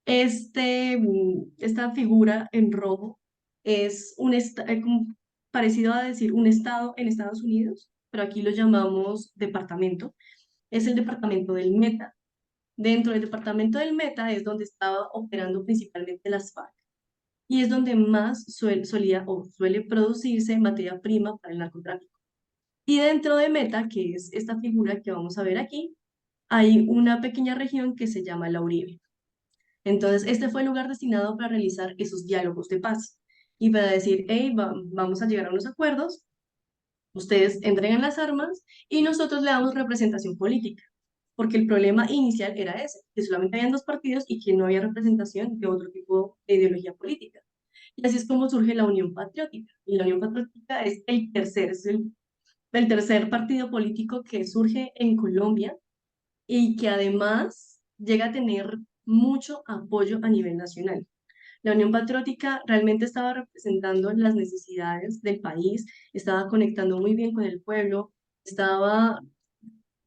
[SPEAKER 2] Esta figura en rojo es como parecido a decir un estado en Estados Unidos, pero aquí lo llamamos departamento. Es el departamento del Meta. Dentro del departamento del Meta es donde estaba operando principalmente las FARC y es donde más solía o suele producirse materia prima para el narcotráfico. Y dentro de Meta, que es esta figura que vamos a ver aquí, hay una pequeña región que se llama la Uribe. Entonces, este fue el lugar destinado para realizar esos diálogos de paz y para decir, hey, vamos a llegar a unos acuerdos, ustedes entregan las armas y nosotros le damos representación política, porque el problema inicial era ese, que solamente habían dos partidos y que no había representación de otro tipo de ideología política. Y así es como surge la Unión Patriótica. Y la Unión Patriótica es el tercer partido político que surge en Colombia y que además llega a tener mucho apoyo a nivel nacional. La Unión Patriótica realmente estaba representando las necesidades del país, estaba conectando muy bien con el pueblo, estaba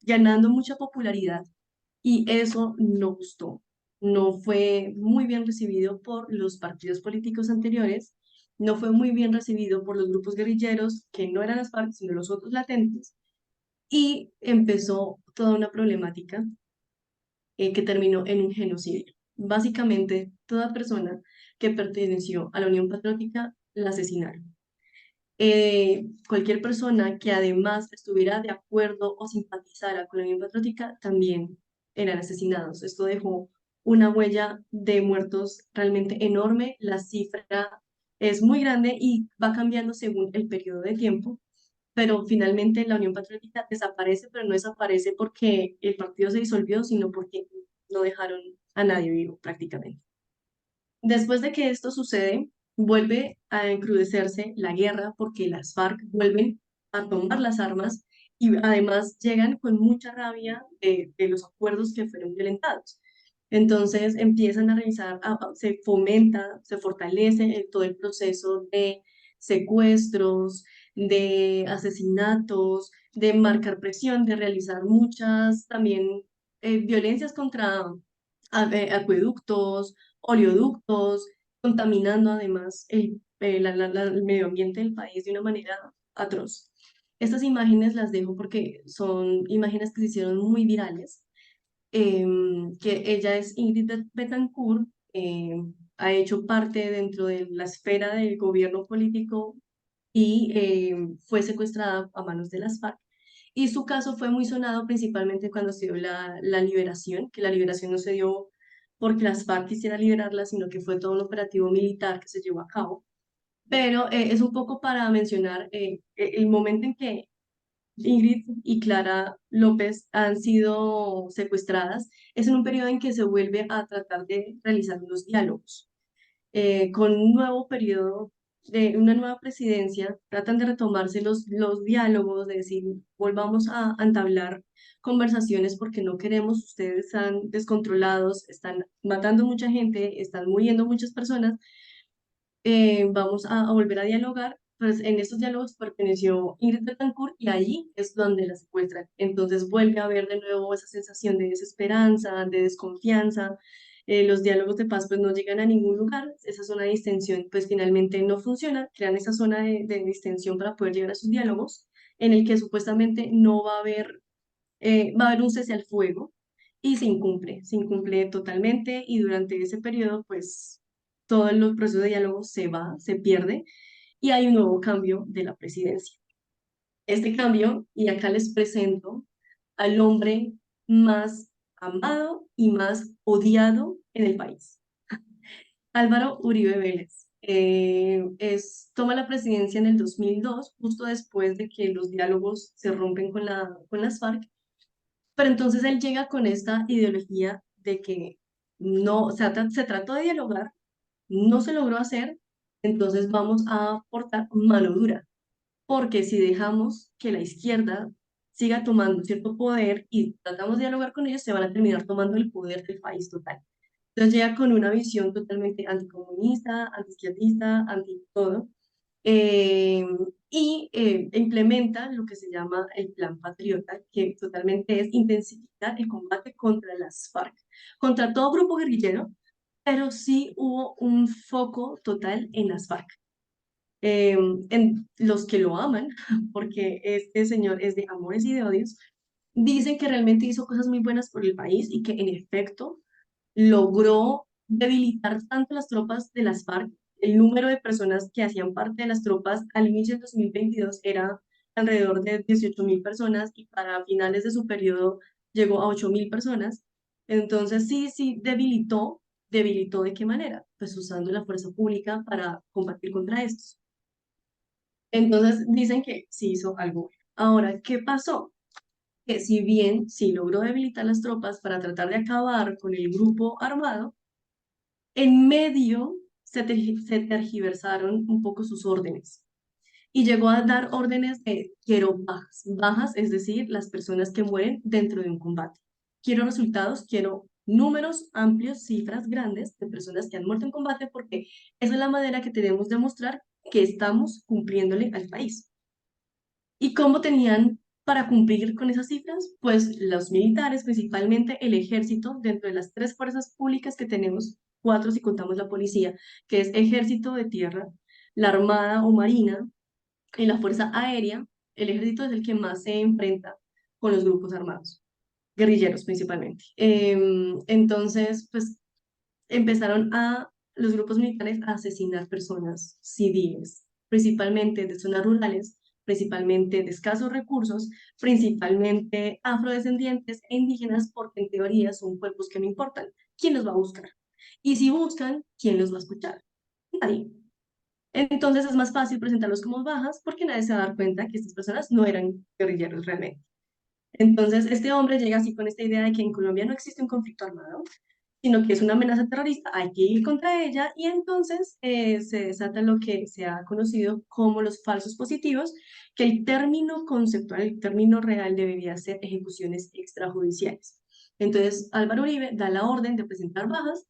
[SPEAKER 2] ganando mucha popularidad y eso no gustó. No fue muy bien recibido por los partidos políticos anteriores, no fue muy bien recibido por los grupos guerrilleros que no eran las FARC, sino los otros latentes, y empezó toda una problemática que terminó en un genocidio. Básicamente, toda persona que perteneció a la Unión Patriótica la asesinaron. Cualquier persona que además estuviera de acuerdo o simpatizara con la Unión Patriótica también eran asesinados. Esto dejó una huella de muertos realmente enorme. La cifra es muy grande y va cambiando según el periodo de tiempo, pero finalmente la Unión Patriótica desaparece, pero no desaparece porque el partido se disolvió, sino porque no dejaron a nadie vivo prácticamente. Después de que esto sucede, vuelve a encrudecerse la guerra porque las FARC vuelven a tomar las armas y además llegan con mucha rabia de los acuerdos que fueron violentados. Entonces empiezan a revisar, se fomenta, se fortalece todo el proceso de secuestros, de asesinatos, de marcar presión, de realizar muchas también violencias contra acueductos, oleoductos, contaminando además el medio ambiente del país de una manera atroz. Estas imágenes las dejo porque son imágenes que se hicieron muy virales, que ella es Ingrid Betancourt, ha hecho parte dentro de la esfera del gobierno político y fue secuestrada a manos de las FARC. Y su caso fue muy sonado principalmente cuando se dio la liberación, que la liberación no se dio porque las FARC quisieran liberarla, sino que fue todo un operativo militar que se llevó a cabo. Pero es un poco para mencionar el momento en que Ingrid y Clara López han sido secuestradas, es en un periodo en que se vuelve a tratar de realizar unos diálogos. Con un nuevo periodo de una nueva presidencia, tratan de retomarse los diálogos, de decir, volvamos a entablar conversaciones porque no queremos, ustedes están descontrolados, están matando mucha gente, están muriendo muchas personas, vamos a volver a dialogar. Pues en estos diálogos perteneció Ingrid Betancourt y allí es donde la secuestran. Entonces vuelve a haber de nuevo esa sensación de desesperanza, de desconfianza. Los diálogos de paz pues no llegan a ningún lugar. Esa zona de distensión pues finalmente no funciona. Crean esa zona de distensión para poder llegar a sus diálogos en el que supuestamente no va a haber un cese al fuego y se incumple totalmente y durante ese periodo pues todo el proceso de diálogo se va, se pierde y hay un nuevo cambio de la presidencia. Este cambio, y acá les presento al hombre más amado y más odiado en el país, Álvaro Uribe Vélez. Toma la presidencia en el 2002, justo después de que los diálogos se rompen con las FARC. Pero entonces él llega con esta ideología de que no, se trató de dialogar, no se logró hacer, entonces vamos a aportar mano dura, porque si dejamos que la izquierda siga tomando cierto poder y tratamos de dialogar con ellos, se van a terminar tomando el poder del país total. Entonces llega con una visión totalmente anticomunista, antiizquierdista, anti todo, eh, implementa lo que se llama el Plan Patriota, que totalmente es intensificar el combate contra las FARC, contra todo grupo guerrillero, pero sí hubo un foco total en las FARC. En los que lo aman, porque este señor es de amores y de odios, dicen que realmente hizo cosas muy buenas por el país y que en efecto logró debilitar tanto las tropas de las FARC. El número de personas que hacían parte de las tropas al inicio del 2022 era alrededor de 18.000 personas y para finales de su periodo llegó a 8.000 personas. Entonces sí, debilitó ¿de qué manera? Pues usando la fuerza pública para combatir contra estos. Entonces dicen que sí hizo algo bueno. Ahora, ¿qué pasó? Que si bien sí logró debilitar las tropas para tratar de acabar con el grupo armado, en medio se tergiversaron un poco sus órdenes y llegó a dar órdenes de quiero bajas, bajas, es decir, las personas que mueren dentro de un combate. Quiero resultados, quiero números amplios, cifras grandes de personas que han muerto en combate porque esa es la manera que tenemos de mostrar que estamos cumpliéndole al país. ¿Y cómo tenían para cumplir con esas cifras? Pues los militares, principalmente el ejército, dentro de las tres fuerzas públicas que tenemos, cuatro si contamos la policía, que es ejército de tierra, la armada o marina y la fuerza aérea. El ejército es el que más se enfrenta con los grupos armados, guerrilleros principalmente. Entonces, pues empezaron los grupos militares a asesinar personas civiles, principalmente de zonas rurales, principalmente de escasos recursos, principalmente afrodescendientes e indígenas, porque en teoría son cuerpos que no importan. ¿Quién los va a buscar? Y si buscan, ¿quién los va a escuchar? Nadie. Entonces es más fácil presentarlos como bajas porque nadie se va a dar cuenta que estas personas no eran guerrilleros realmente. Entonces este hombre llega así con esta idea de que en Colombia no existe un conflicto armado, sino que es una amenaza terrorista, hay que ir contra ella y entonces se desata lo que se ha conocido como los falsos positivos, que el término conceptual, el término real debería ser ejecuciones extrajudiciales. Entonces Álvaro Uribe da la orden de presentar bajas,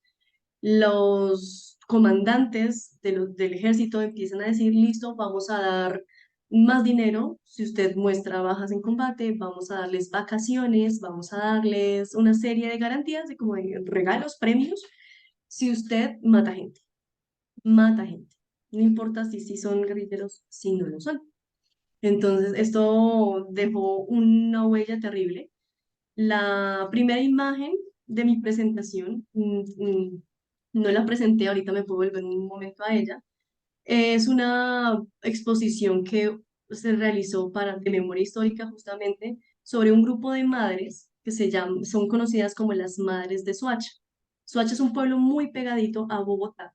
[SPEAKER 2] los comandantes del ejército empiezan a decir, listo, vamos a dar más dinero si usted muestra bajas en combate, vamos a darles vacaciones, vamos a darles una serie de garantías, de como de regalos, premios, si usted mata gente, mata gente. No importa si son guerrilleros, si no lo son. Entonces, esto dejó una huella terrible. La primera imagen de mi presentación, no la presenté, ahorita me puedo volver un momento a ella, es una exposición que se realizó de memoria histórica justamente sobre un grupo de madres que son conocidas como las Madres de Soacha. Soacha es un pueblo muy pegadito a Bogotá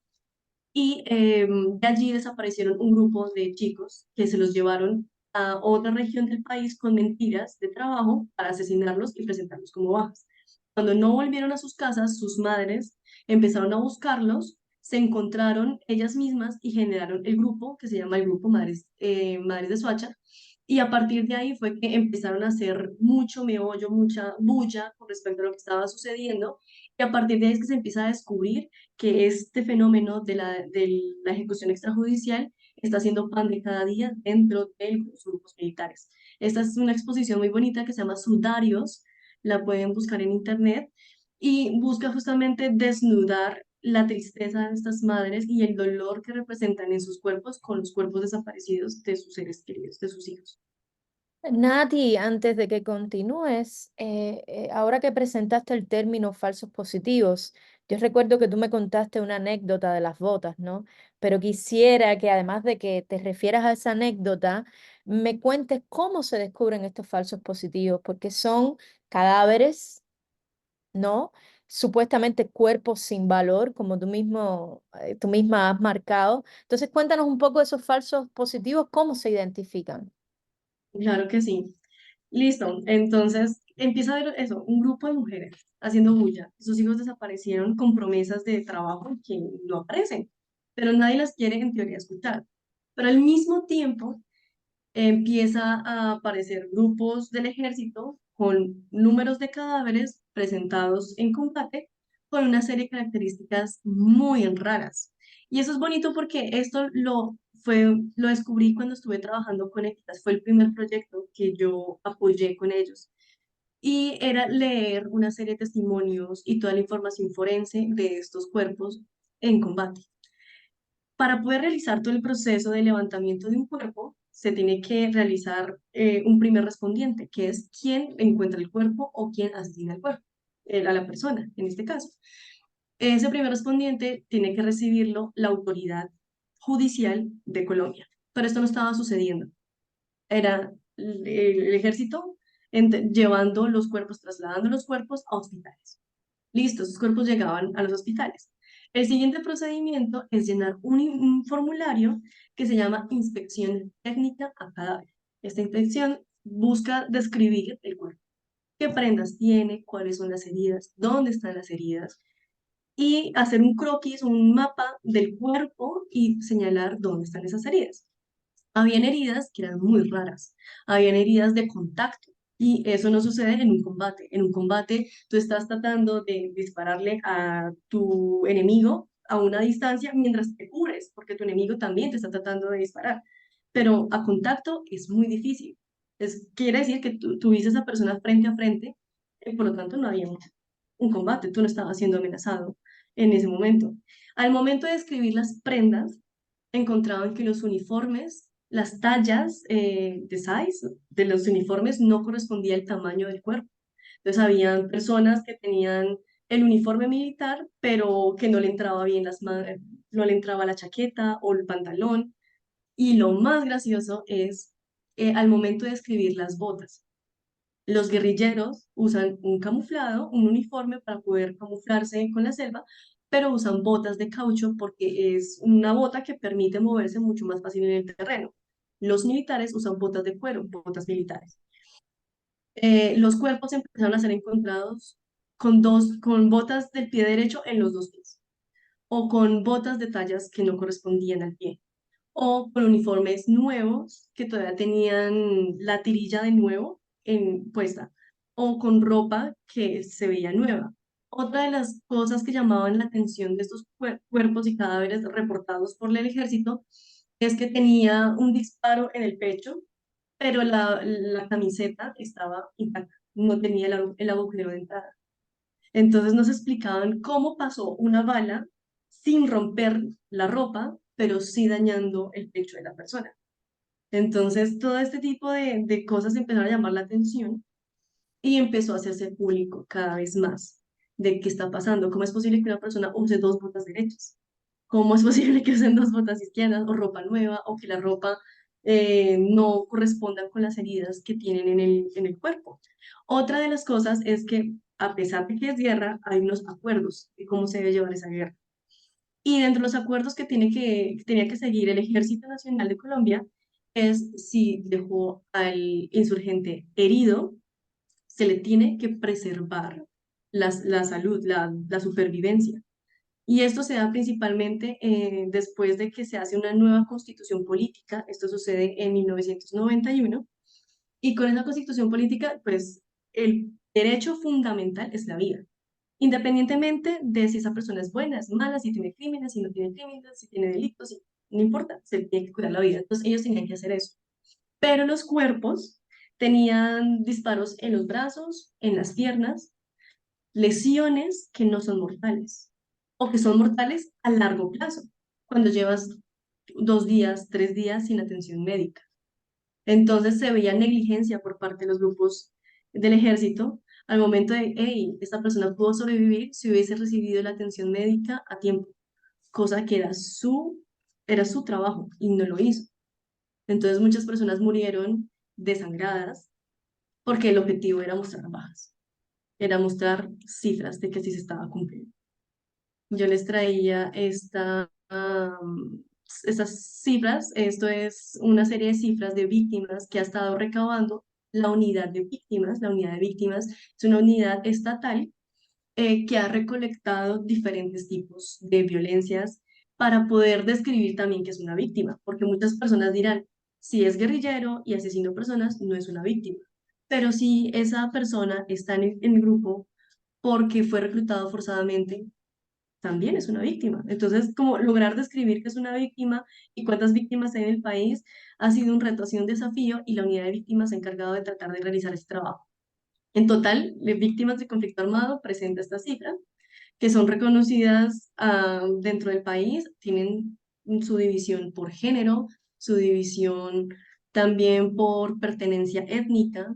[SPEAKER 2] y de allí desaparecieron un grupo de chicos que se los llevaron a otra región del país con mentiras de trabajo para asesinarlos y presentarlos como bajas. Cuando no volvieron a sus casas, sus madres empezaron a buscarlos, se encontraron ellas mismas y generaron el grupo que se llama el Grupo Madres de Soacha. Y a partir de ahí fue que empezaron a hacer mucho meollo, mucha bulla con respecto a lo que estaba sucediendo. Y a partir de ahí es que se empieza a descubrir que este fenómeno de la ejecución extrajudicial está siendo pan de cada día dentro de los grupos militares. Esta es una exposición muy bonita que se llama Sudarios, la pueden buscar en internet y busca justamente desnudar la tristeza de estas madres y el dolor que representan en sus cuerpos con los cuerpos desaparecidos de sus seres queridos, de sus hijos.
[SPEAKER 1] Nati, antes de que continúes, ahora que presentaste el término falsos positivos, yo recuerdo que tú me contaste una anécdota de las botas, ¿no? Pero quisiera que además de que te refieras a esa anécdota, me cuentes cómo se descubren estos falsos positivos, porque son cadáveres, ¿no? Supuestamente cuerpos sin valor, como tú misma has marcado. Entonces, cuéntanos un poco de esos falsos positivos, cómo se identifican.
[SPEAKER 2] Claro que sí. Listo, entonces empieza a ver eso, un grupo de mujeres haciendo bulla. Sus hijos desaparecieron con promesas de trabajo que no aparecen, pero nadie las quiere en teoría escuchar. Pero al mismo tiempo empieza a aparecer grupos del ejército con números de cadáveres presentados en combate con una serie de características muy raras. Y eso es bonito porque lo descubrí cuando estuve trabajando con Equitas, fue el primer proyecto que yo apoyé con ellos. Y era leer una serie de testimonios y toda la información forense de estos cuerpos en combate. Para poder realizar todo el proceso de levantamiento de un cuerpo, se tiene que realizar un primer respondiente, que es quién encuentra el cuerpo o quién asesina el cuerpo, a la persona, en este caso. Ese primer respondiente tiene que recibirlo la autoridad judicial de Colombia, pero esto no estaba sucediendo. Era el ejército llevando los cuerpos, trasladando los cuerpos a hospitales. Listo, esos cuerpos llegaban a los hospitales. El siguiente procedimiento es llenar un formulario que se llama inspección técnica a cadáver. Esta inspección busca describir el cuerpo. ¿Qué prendas tiene? ¿Cuáles son las heridas? ¿Dónde están las heridas? Y hacer un croquis, un mapa del cuerpo y señalar dónde están esas heridas. Habían heridas que eran muy raras, habían heridas de contacto y eso no sucede en un combate. En un combate tú estás tratando de dispararle a tu enemigo a una distancia mientras te cubres, porque tu enemigo también te está tratando de disparar, pero a contacto es muy difícil. Quiere decir que tú tuviste a esa persona frente a frente, y por lo tanto no había un combate, tú no estabas siendo amenazado en ese momento. Al momento de escribir las prendas, encontraban que los uniformes, las tallas de size de los uniformes no correspondía al tamaño del cuerpo. Entonces, habían personas que tenían el uniforme militar, pero que no le entraba bien no le entraba la chaqueta o el pantalón. Y lo más gracioso es al momento de escribir las botas. Los guerrilleros usan un camuflado, un uniforme para poder camuflarse con la selva, pero usan botas de caucho porque es una bota que permite moverse mucho más fácil en el terreno. Los militares usan botas de cuero, botas militares. Los cuerpos empezaron a ser encontrados con botas del pie derecho en los dos pies, o con botas de tallas que no correspondían al pie, o con uniformes nuevos que todavía tenían la tirilla de nuevo puesta, o con ropa que se veía nueva. Otra de las cosas que llamaban la atención de estos cuerpos y cadáveres reportados por el ejército es que tenía un disparo en el pecho, pero la camiseta estaba intacta, no tenía el agujero de entrada. Entonces nos explicaban cómo pasó una bala sin romper la ropa, pero sí dañando el pecho de la persona. Entonces todo este tipo de cosas empezaron a llamar la atención y empezó a hacerse público cada vez más de qué está pasando. ¿Cómo es posible que una persona use dos botas derechas? ¿Cómo es posible que usen dos botas izquierdas o ropa nueva o que la ropa no corresponda con las heridas que tienen en el cuerpo? Otra de las cosas es que a pesar de que es guerra, hay unos acuerdos de cómo se debe llevar esa guerra. Y dentro de los acuerdos que tenía que seguir el Ejército Nacional de Colombia es si dejó al insurgente herido, se le tiene que preservar la salud, la supervivencia. Y esto se da principalmente después de que se hace una nueva constitución política. Esto sucede en 1991. Y con esa constitución política, pues el derecho fundamental es la vida. Independientemente de si esa persona es buena, es mala, si tiene crímenes, si no tiene crímenes, si tiene delitos, no importa, se tiene que cuidar la vida. Entonces ellos tenían que hacer eso. Pero los cuerpos tenían disparos en los brazos, en las piernas, lesiones que no son mortales o que son mortales a largo plazo, cuando llevas 2 días, 3 días sin atención médica. Entonces se veía negligencia por parte de los grupos del ejército al momento de, hey, esta persona pudo sobrevivir si hubiese recibido la atención médica a tiempo, cosa que era su trabajo y no lo hizo. Entonces muchas personas murieron desangradas porque el objetivo era mostrar bajas, era mostrar cifras de que sí se estaba cumpliendo. Yo les traía estas cifras. Esto es una serie de cifras de víctimas que ha estado recabando la unidad de víctimas. La unidad de víctimas es una unidad estatal que ha recolectado diferentes tipos de violencias para poder describir también qué es una víctima, porque muchas personas dirán, si es guerrillero y asesino personas, no es una víctima, pero si esa persona está en el grupo porque fue reclutado forzadamente, también es una víctima. Entonces, como lograr describir qué es una víctima y cuántas víctimas hay en el país ha sido un reto, ha sido un desafío, y la unidad de víctimas se ha encargado de tratar de realizar este trabajo. En total, de víctimas de conflicto armado presenta esta cifra, que son reconocidas dentro del país, tienen su división por género, su división también por pertenencia étnica,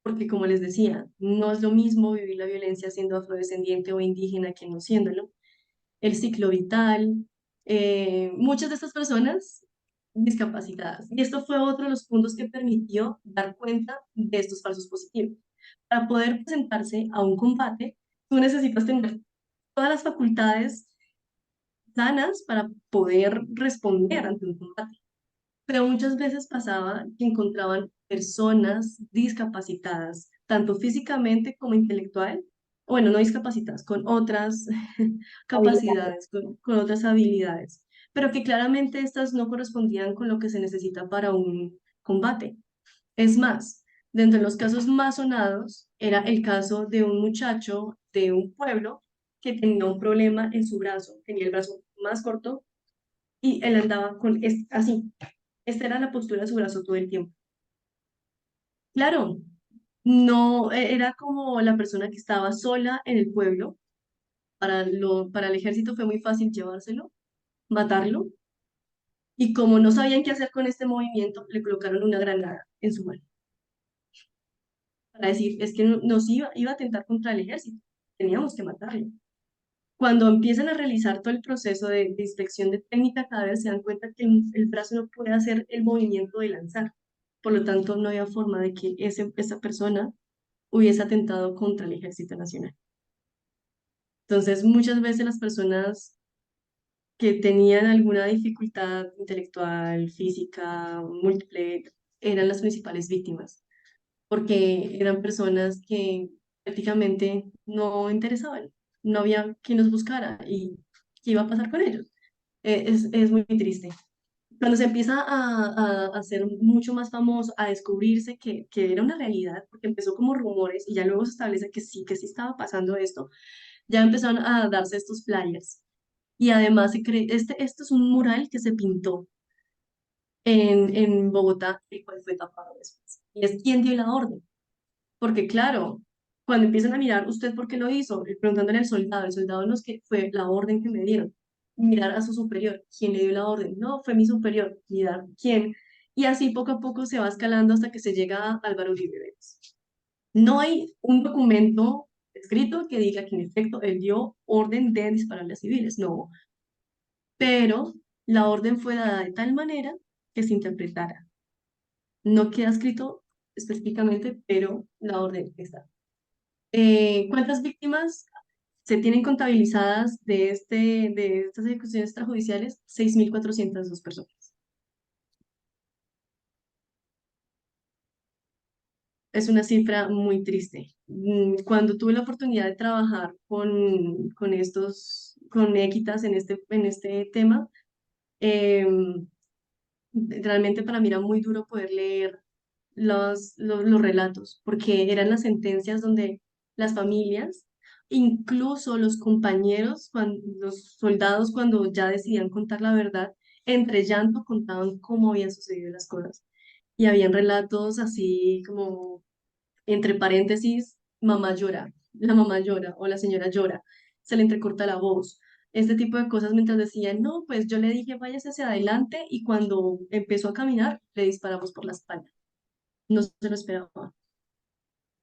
[SPEAKER 2] porque como les decía, no es lo mismo vivir la violencia siendo afrodescendiente o indígena que no siéndolo. El ciclo vital, muchas de estas personas discapacitadas. Y esto fue otro de los puntos que permitió dar cuenta de estos falsos positivos. Para poder presentarse a un combate, tú necesitas tener todas las facultades sanas para poder responder ante un combate. Pero muchas veces pasaba que encontraban personas discapacitadas, tanto físicamente como intelectual, bueno, no discapacitadas, con otras
[SPEAKER 1] Habilidades.
[SPEAKER 2] capacidades, con otras habilidades, pero que claramente estas no correspondían con lo que se necesita para un combate. Es más, dentro de los casos más sonados era el caso de un muchacho de un pueblo que tenía un problema en su brazo, tenía el brazo más corto y él andaba así. Esta era la postura de su brazo todo el tiempo. Claro, no era como la persona que estaba sola en el pueblo. Para el ejército fue muy fácil llevárselo, matarlo, y como no sabían qué hacer con este movimiento, le colocaron una granada en su mano para decir, es que nos iba a atentar contra el ejército, teníamos que matarlo. Cuando empiezan a realizar todo el proceso de inspección de técnica, cada vez se dan cuenta que el brazo no puede hacer el movimiento de lanzar. Por lo tanto, no había forma de que esa persona hubiese atentado contra el Ejército Nacional. Entonces, muchas veces las personas que tenían alguna dificultad intelectual, física, múltiple, eran las principales víctimas, porque eran personas que prácticamente no interesaban, no había quien los buscara y qué iba a pasar con ellos. Es muy triste. Cuando se empieza a hacer mucho más famoso, a descubrirse que era una realidad, porque empezó como rumores y ya luego se establece que sí estaba pasando esto, ya empezaron a darse estos flyers. Y además se cree, esto es un mural que se pintó en Bogotá, el cual fue tapado después. Y es quién dio la orden. Porque claro, cuando empiezan a mirar, ¿usted por qué lo hizo? Preguntándole al soldado, el soldado no es que fue la orden que me dieron. Mirar a su superior, ¿quién le dio la orden? No, fue mi superior. Mirar quién. Y así poco a poco se va escalando hasta que se llega a Álvaro Uribe Vélez. No hay un documento escrito que diga que en efecto él dio orden de dispararle a civiles, no, pero la orden fue dada de tal manera que se interpretara. No queda escrito específicamente, pero la orden está. ¿Cuántas víctimas se tienen contabilizadas de estas ejecuciones extrajudiciales? 6.402 personas. es una cifra muy triste. Cuando tuve la oportunidad de trabajar con Équitas en este tema, em, realmente para mí era muy duro poder leer los relatos, porque eran las sentencias donde las familias, incluso los compañeros, los soldados, cuando ya decidían contar la verdad, entre llanto contaban cómo habían sucedido las cosas. Y habían relatos así como, entre paréntesis, mamá llora, la mamá llora o la señora llora, se le entrecorta la voz. Este tipo de cosas mientras decían, no, pues yo le dije, váyase hacia adelante y cuando empezó a caminar, le disparamos por la espalda. No se lo esperaba.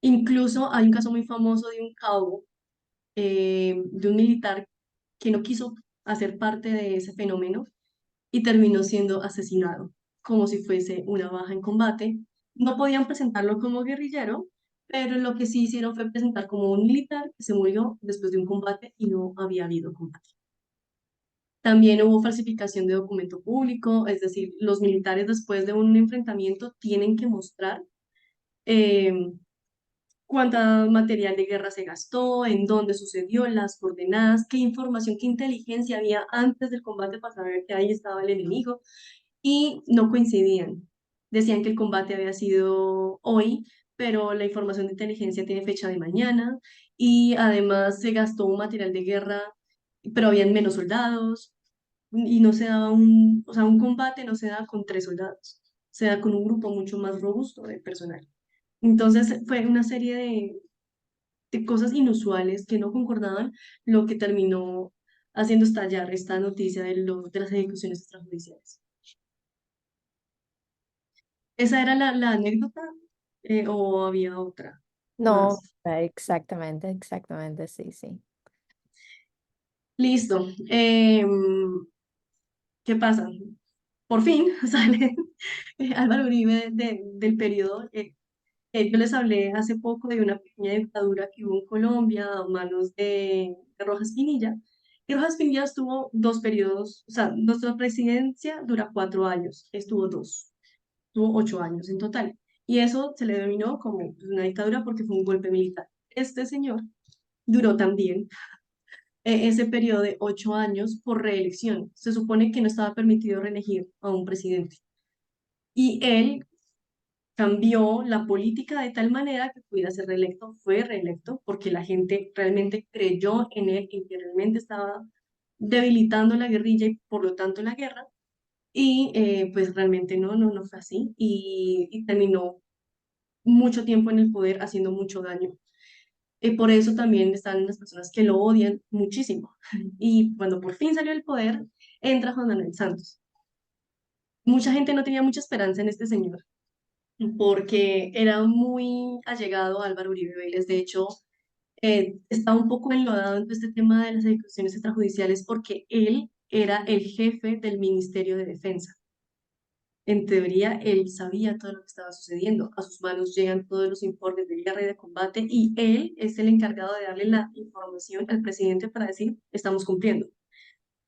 [SPEAKER 2] Incluso hay un caso muy famoso de un cabo, de un militar que no quiso hacer parte de ese fenómeno y terminó siendo asesinado, como si fuese una baja en combate. No podían presentarlo como guerrillero, pero lo que sí hicieron fue presentar como un militar que se murió después de un combate y no había habido combate. También hubo falsificación de documento público, es decir, los militares después de un enfrentamiento tienen que mostrar eh, cuánta material de guerra se gastó, en dónde sucedió, las coordenadas, qué información, qué inteligencia había antes del combate para saber que ahí estaba el enemigo, y no coincidían. Decían que el combate había sido hoy, pero la información de inteligencia tiene fecha de mañana, y además se gastó un material de guerra, pero habían menos soldados, y no se daba o sea, un combate no se da con 3 soldados, se da con un grupo mucho más robusto de personal. Entonces fue una serie de cosas inusuales que no concordaban, lo que terminó haciendo estallar esta noticia de las ejecuciones extrajudiciales. ¿Esa era la anécdota o había otra
[SPEAKER 1] No,
[SPEAKER 2] más?
[SPEAKER 1] exactamente, exactamente, sí, sí.
[SPEAKER 2] Listo. ¿Qué pasa? Por fin sale Álvaro Uribe del periodo. Yo les hablé hace poco de una pequeña dictadura que hubo en Colombia a manos de Rojas Pinilla. Y Rojas Pinilla estuvo 2 periodos, o sea, nuestra presidencia dura 4 años, estuvo 2, tuvo 8 años en total. Y eso se le denominó como una dictadura porque fue un golpe militar. Este señor duró también ese periodo de 8 años por reelección. Se supone que no estaba permitido reelegir a un presidente. Y él cambió la política de tal manera que pudiera ser reelecto, fue reelecto, porque la gente realmente creyó en él, en que realmente estaba debilitando la guerrilla y por lo tanto la guerra, y pues realmente no fue así, y terminó mucho tiempo en el poder haciendo mucho daño. Y por eso también están las personas que lo odian muchísimo. Y cuando por fin salió del poder, entra Juan Manuel Santos. Mucha gente no tenía mucha esperanza en este señor, porque era muy allegado a Álvaro Uribe Vélez. De hecho, está un poco enlodado en todo este tema de las ejecuciones extrajudiciales porque él era el jefe del Ministerio de Defensa. En teoría, él sabía todo lo que estaba sucediendo. A sus manos llegan todos los informes de guerra y de combate y él es el encargado de darle la información al presidente para decir, estamos cumpliendo.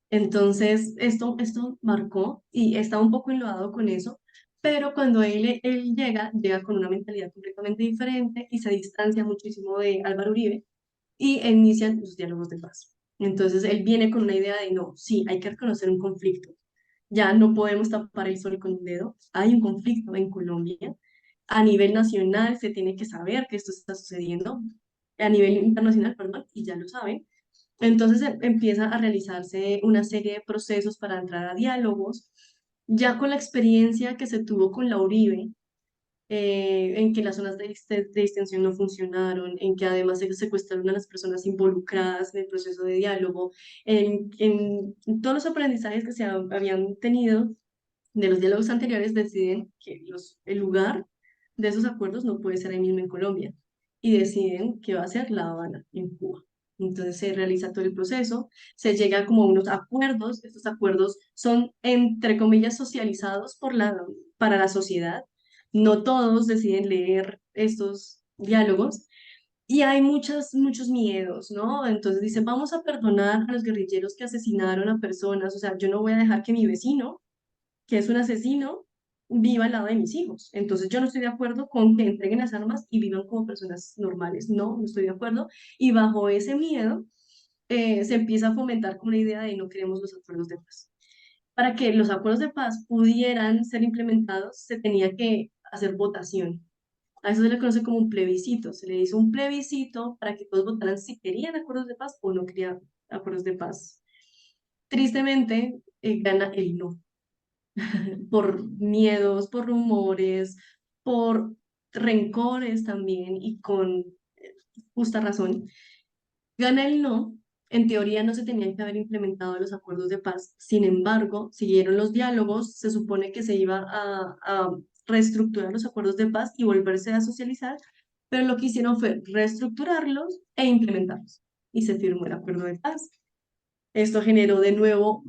[SPEAKER 2] Entonces, esto marcó y está un poco enlodado con eso, pero cuando él llega con una mentalidad completamente diferente y se distancia muchísimo de Álvaro Uribe y inician los diálogos de paz. Entonces, él viene con una idea de, no, sí, hay que reconocer un conflicto. Ya no podemos tapar el sol con un dedo. Hay un conflicto en Colombia. A nivel nacional se tiene que saber que esto está sucediendo. A nivel internacional, perdón, y ya lo saben. Entonces empieza a realizarse una serie de procesos para entrar a diálogos, ya con la experiencia que se tuvo con la Uribe, en que las zonas de distensión no funcionaron, en que además se secuestraron a las personas involucradas en el proceso de diálogo, en todos los aprendizajes que se habían tenido de los diálogos anteriores, deciden que el lugar de esos acuerdos no puede ser ahí mismo en Colombia y deciden que va a ser La Habana, en Cuba. Entonces se realiza todo el proceso, se llega como a unos acuerdos, estos acuerdos son entre comillas socializados para la sociedad, no todos deciden leer estos diálogos y hay muchos miedos, ¿no? Entonces dicen, vamos a perdonar a los guerrilleros que asesinaron a personas, o sea, yo no voy a dejar que mi vecino, que es un asesino, viva al lado de mis hijos. Entonces yo no estoy de acuerdo con que entreguen las armas y vivan como personas normales. No, no estoy de acuerdo. Y bajo ese miedo se empieza a fomentar como una idea de no queremos los acuerdos de paz. Para que los acuerdos de paz pudieran ser implementados, se tenía que hacer votación. A eso se le conoce como un plebiscito. Se le hizo un plebiscito para que todos votaran si querían acuerdos de paz o no querían acuerdos de paz. Tristemente, gana el no, por miedos, por rumores, por rencores también y con justa razón. Gana el no. En teoría no se tenían que haber implementado los acuerdos de paz. Sin embargo, siguieron los diálogos. Se supone que se iba a reestructurar los acuerdos de paz y volverse a socializar, pero lo que hicieron fue reestructurarlos e implementarlos. Y se firmó el acuerdo de paz. Esto generó de nuevo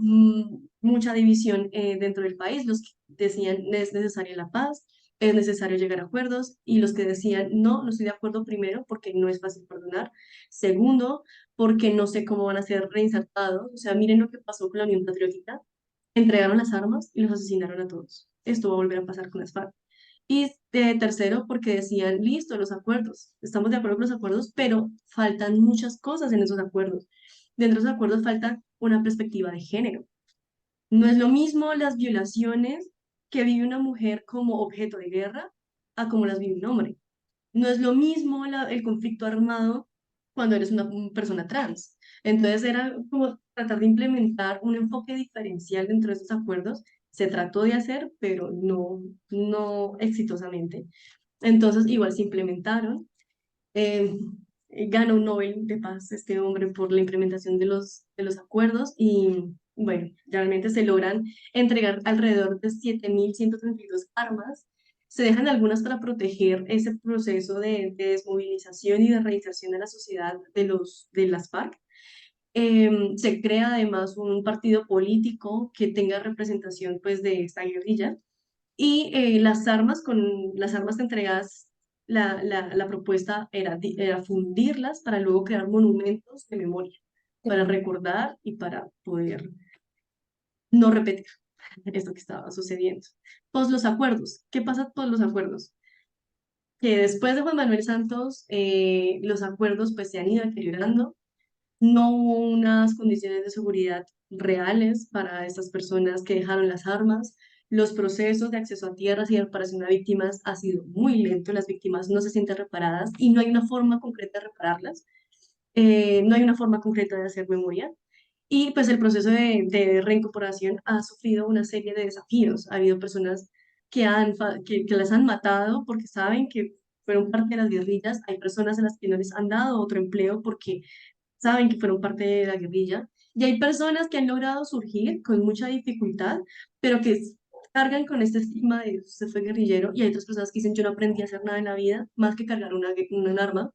[SPEAKER 2] mucha división dentro del país. Los que decían es necesaria la paz, es necesario llegar a acuerdos, y los que decían no, no estoy de acuerdo, primero, porque no es fácil perdonar, segundo, porque no sé cómo van a ser reinsertados. O sea, miren lo que pasó con la Unión Patriótica, entregaron las armas y los asesinaron a todos. Esto va a volver a pasar con las FARC. Y tercero, porque decían, listo, los acuerdos, estamos de acuerdo con los acuerdos, pero faltan muchas cosas en esos acuerdos. Dentro de esos acuerdos falta una perspectiva de género. No es lo mismo las violaciones que vive una mujer como objeto de guerra a como las vive un hombre. No es lo mismo el conflicto armado cuando eres una persona trans. Entonces era como tratar de implementar un enfoque diferencial dentro de esos acuerdos. Se trató de hacer, pero no exitosamente. Entonces igual se implementaron. Eh, Gana un Nobel de Paz este hombre por la implementación de los acuerdos y bueno, realmente se logran entregar alrededor de 7.132 armas. Se dejan algunas para proteger ese proceso de desmovilización y de reinserción de la sociedad de las FARC. Se crea además un partido político que tenga representación pues de esta guerrilla, y con las armas entregadas, la propuesta era fundirlas para luego crear monumentos de memoria, para
[SPEAKER 1] Tremendo.
[SPEAKER 2] recordar y para poder no repetir esto que estaba sucediendo. Pues los acuerdos, ¿qué pasa con los acuerdos? Que después de Juan Manuel Santos, los acuerdos pues se han ido deteriorando. No hubo unas condiciones de seguridad reales para estas personas que dejaron las armas. Los procesos de acceso a tierras y de reparación a víctimas ha sido muy lento. Las víctimas no se sienten reparadas y no hay una forma concreta de repararlas. No hay una forma concreta de hacer memoria. Y pues el proceso de reincorporación ha sufrido una serie de desafíos. Ha habido personas que las han matado porque saben que fueron parte de las guerrillas. Hay personas a las que no les han dado otro empleo porque saben que fueron parte de la guerrilla. Y hay personas que han logrado surgir con mucha dificultad, pero que cargan con este estigma de usted fue guerrillero, y hay otras personas que dicen yo no aprendí a hacer nada en la vida más que cargar un arma,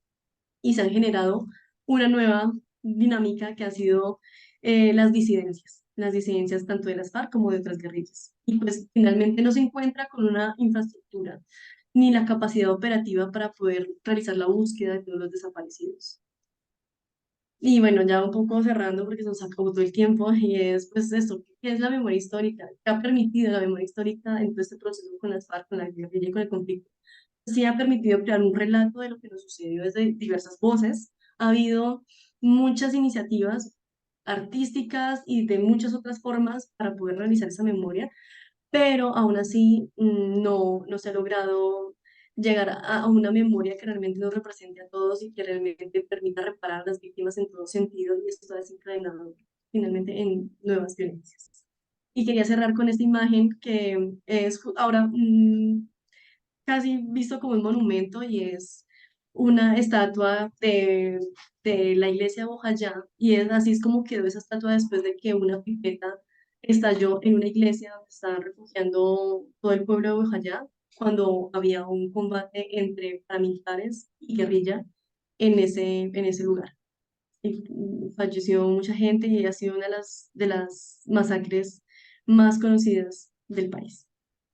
[SPEAKER 2] y se han generado una nueva dinámica que ha sido las disidencias tanto de las FARC como de otras guerrillas. Y pues finalmente no se encuentra con una infraestructura ni la capacidad operativa para poder realizar la búsqueda de todos los desaparecidos. Y bueno, ya un poco cerrando porque se nos acabó todo el tiempo, y es pues esto, ¿qué es la memoria histórica? ¿Qué ha permitido la memoria histórica en todo este proceso con las FARC, con la guerrilla y con el conflicto? Sí ha permitido crear un relato de lo que nos sucedió desde diversas voces. Ha habido muchas iniciativas artísticas y de muchas otras formas para poder realizar esa memoria, pero aún así no se ha logrado llegar a una memoria que realmente nos represente a todos y que realmente permita reparar a las víctimas en todo sentido, y esto ha desencadenado finalmente en nuevas violencias. Y quería cerrar con esta imagen que es ahora casi visto como un monumento, y es una estatua de la iglesia de Bojayá, y así es como quedó esa estatua después de que una pipeta estalló en una iglesia donde estaban refugiando todo el pueblo de Bojayá cuando había un combate entre paramilitares y guerrilla en ese lugar. Y falleció mucha gente y ha sido una de las masacres más conocidas del país.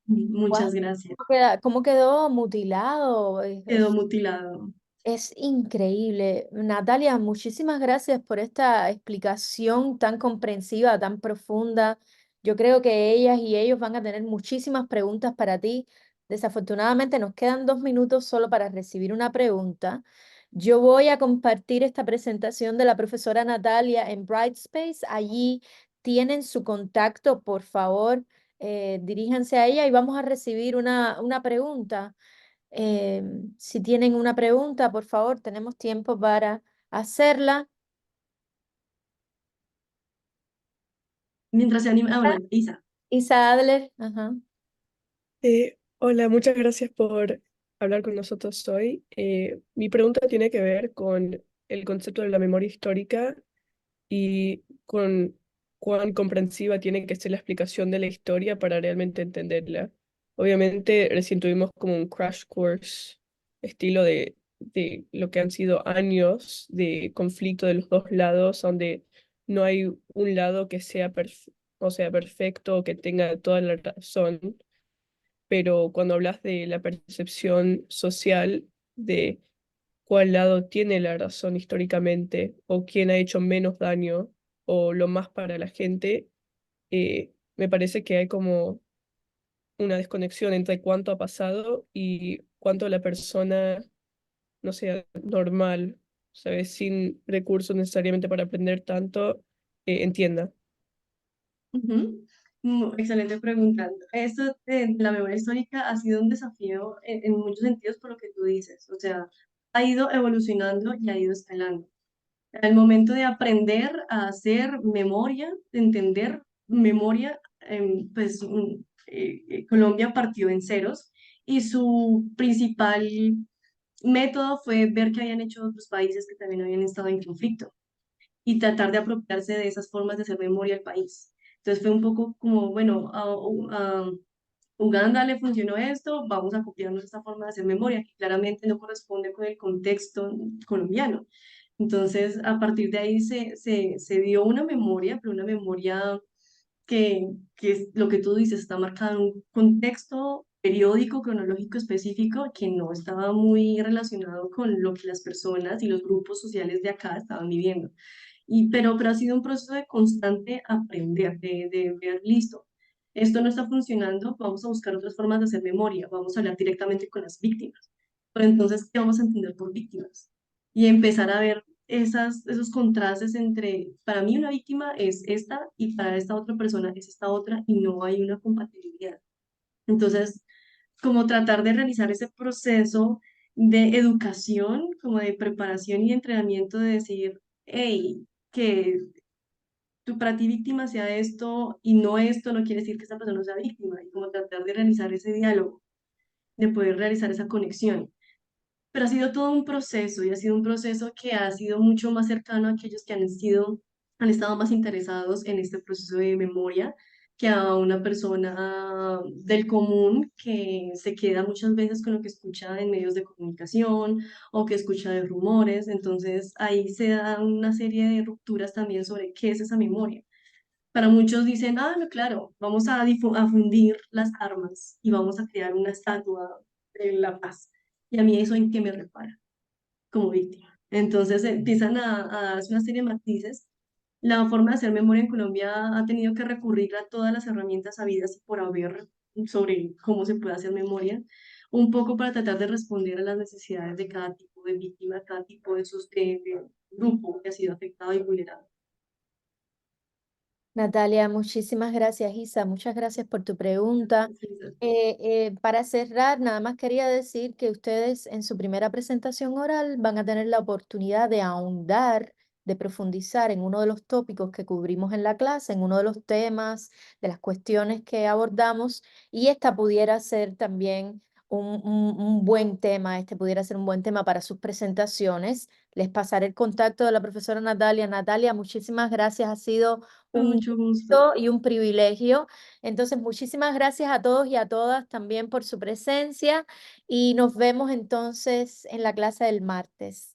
[SPEAKER 1] Guau,
[SPEAKER 2] Muchas gracias.
[SPEAKER 1] ¿cómo quedó mutilado?
[SPEAKER 2] Quedó mutilado.
[SPEAKER 1] Es increíble. Natalia, muchísimas gracias por esta explicación tan comprensiva, tan profunda. Yo creo que ellas y ellos van a tener muchísimas preguntas para ti. Desafortunadamente nos quedan 2 minutos solo para recibir una pregunta. Yo voy a compartir esta presentación de la profesora Natalia en Brightspace. Allí tienen su contacto, por favor, diríjanse a ella y vamos a recibir una pregunta. Si tienen una pregunta, por favor, tenemos tiempo para hacerla.
[SPEAKER 2] Mientras se anima, bueno, Isa.
[SPEAKER 1] Isa Adler, ajá.
[SPEAKER 7] Hola, muchas gracias por hablar con nosotros hoy. Mi pregunta tiene que ver con el concepto de la memoria histórica y con cuán comprensiva tiene que ser la explicación de la historia para realmente entenderla. Obviamente, recién tuvimos como un crash course estilo de lo que han sido años de conflicto de los dos lados, donde no hay un lado que sea, o sea, perfecto o que tenga toda la razón, pero cuando hablas de la percepción social de cuál lado tiene la razón históricamente o quién ha hecho menos daño o lo más para la gente, me parece que hay como una desconexión entre cuánto ha pasado y cuánto la persona, no sea normal, ¿sabes? Sin recursos necesariamente para aprender tanto, entienda.
[SPEAKER 2] Ujú. Excelente pregunta. Esto de la memoria histórica ha sido un desafío en muchos sentidos por lo que tú dices. O sea, ha ido evolucionando y ha ido escalando. Al momento de aprender a hacer memoria, de entender memoria, pues Colombia partió en ceros y su principal método fue ver qué habían hecho otros países que también habían estado en conflicto y tratar de apropiarse de esas formas de hacer memoria al país. Entonces fue un poco como, bueno, a Uganda le funcionó esto, vamos a copiarnos esta forma de hacer memoria, que claramente no corresponde con el contexto colombiano. Entonces, a partir de ahí se dio una memoria, pero una memoria que es lo que tú dices, está marcada en un contexto periódico, cronológico específico, que no estaba muy relacionado con lo que las personas y los grupos sociales de acá estaban viviendo. Pero ha sido un proceso de constante aprender, de ver, listo, esto no está funcionando, vamos a buscar otras formas de hacer memoria, vamos a hablar directamente con las víctimas. Pero entonces, ¿qué vamos a entender por víctimas? Y empezar a ver esos contrastes entre, para mí una víctima es esta y para esta otra persona es esta otra y no hay una compatibilidad. Entonces, como tratar de realizar ese proceso de educación, como de preparación y entrenamiento de decir, hey, que para ti víctima sea esto y no esto, no quiere decir que esta persona sea víctima, y como tratar de realizar ese diálogo, de poder realizar esa conexión. Pero ha sido todo un proceso y ha sido un proceso que ha sido mucho más cercano a aquellos que han estado más interesados en este proceso de memoria que a una persona del común que se queda muchas veces con lo que escucha en medios de comunicación o que escucha de rumores. Entonces ahí se da una serie de rupturas también sobre qué es esa memoria. Para muchos dicen, ah, no, claro, vamos a fundir las armas y vamos a crear una estatua de la paz. Y a mí eso en qué me repara como víctima. Entonces empiezan a darse una serie de matices. La forma de hacer memoria en Colombia ha tenido que recurrir a todas las herramientas habidas y por haber sobre cómo se puede hacer memoria, un poco para tratar de responder a las necesidades de cada tipo de víctima, cada tipo de grupo que ha sido afectado y vulnerado.
[SPEAKER 1] Natalia, muchísimas gracias, Isa. Muchas gracias por tu pregunta. Para cerrar, nada más quería decir que ustedes en su primera presentación oral van a tener la oportunidad de ahondar, de profundizar en uno de los tópicos que cubrimos en la clase, en uno de los temas, de las cuestiones que abordamos, y esta pudiera ser también un buen tema, este pudiera ser un buen tema para sus presentaciones. Les pasaré el contacto de la profesora Natalia. Natalia, muchísimas gracias. Ha sido
[SPEAKER 2] Con
[SPEAKER 1] un
[SPEAKER 2] mucho gusto.
[SPEAKER 1] gusto y un privilegio. Entonces, muchísimas gracias a todos y a todas también por su presencia y nos vemos entonces en la clase del martes.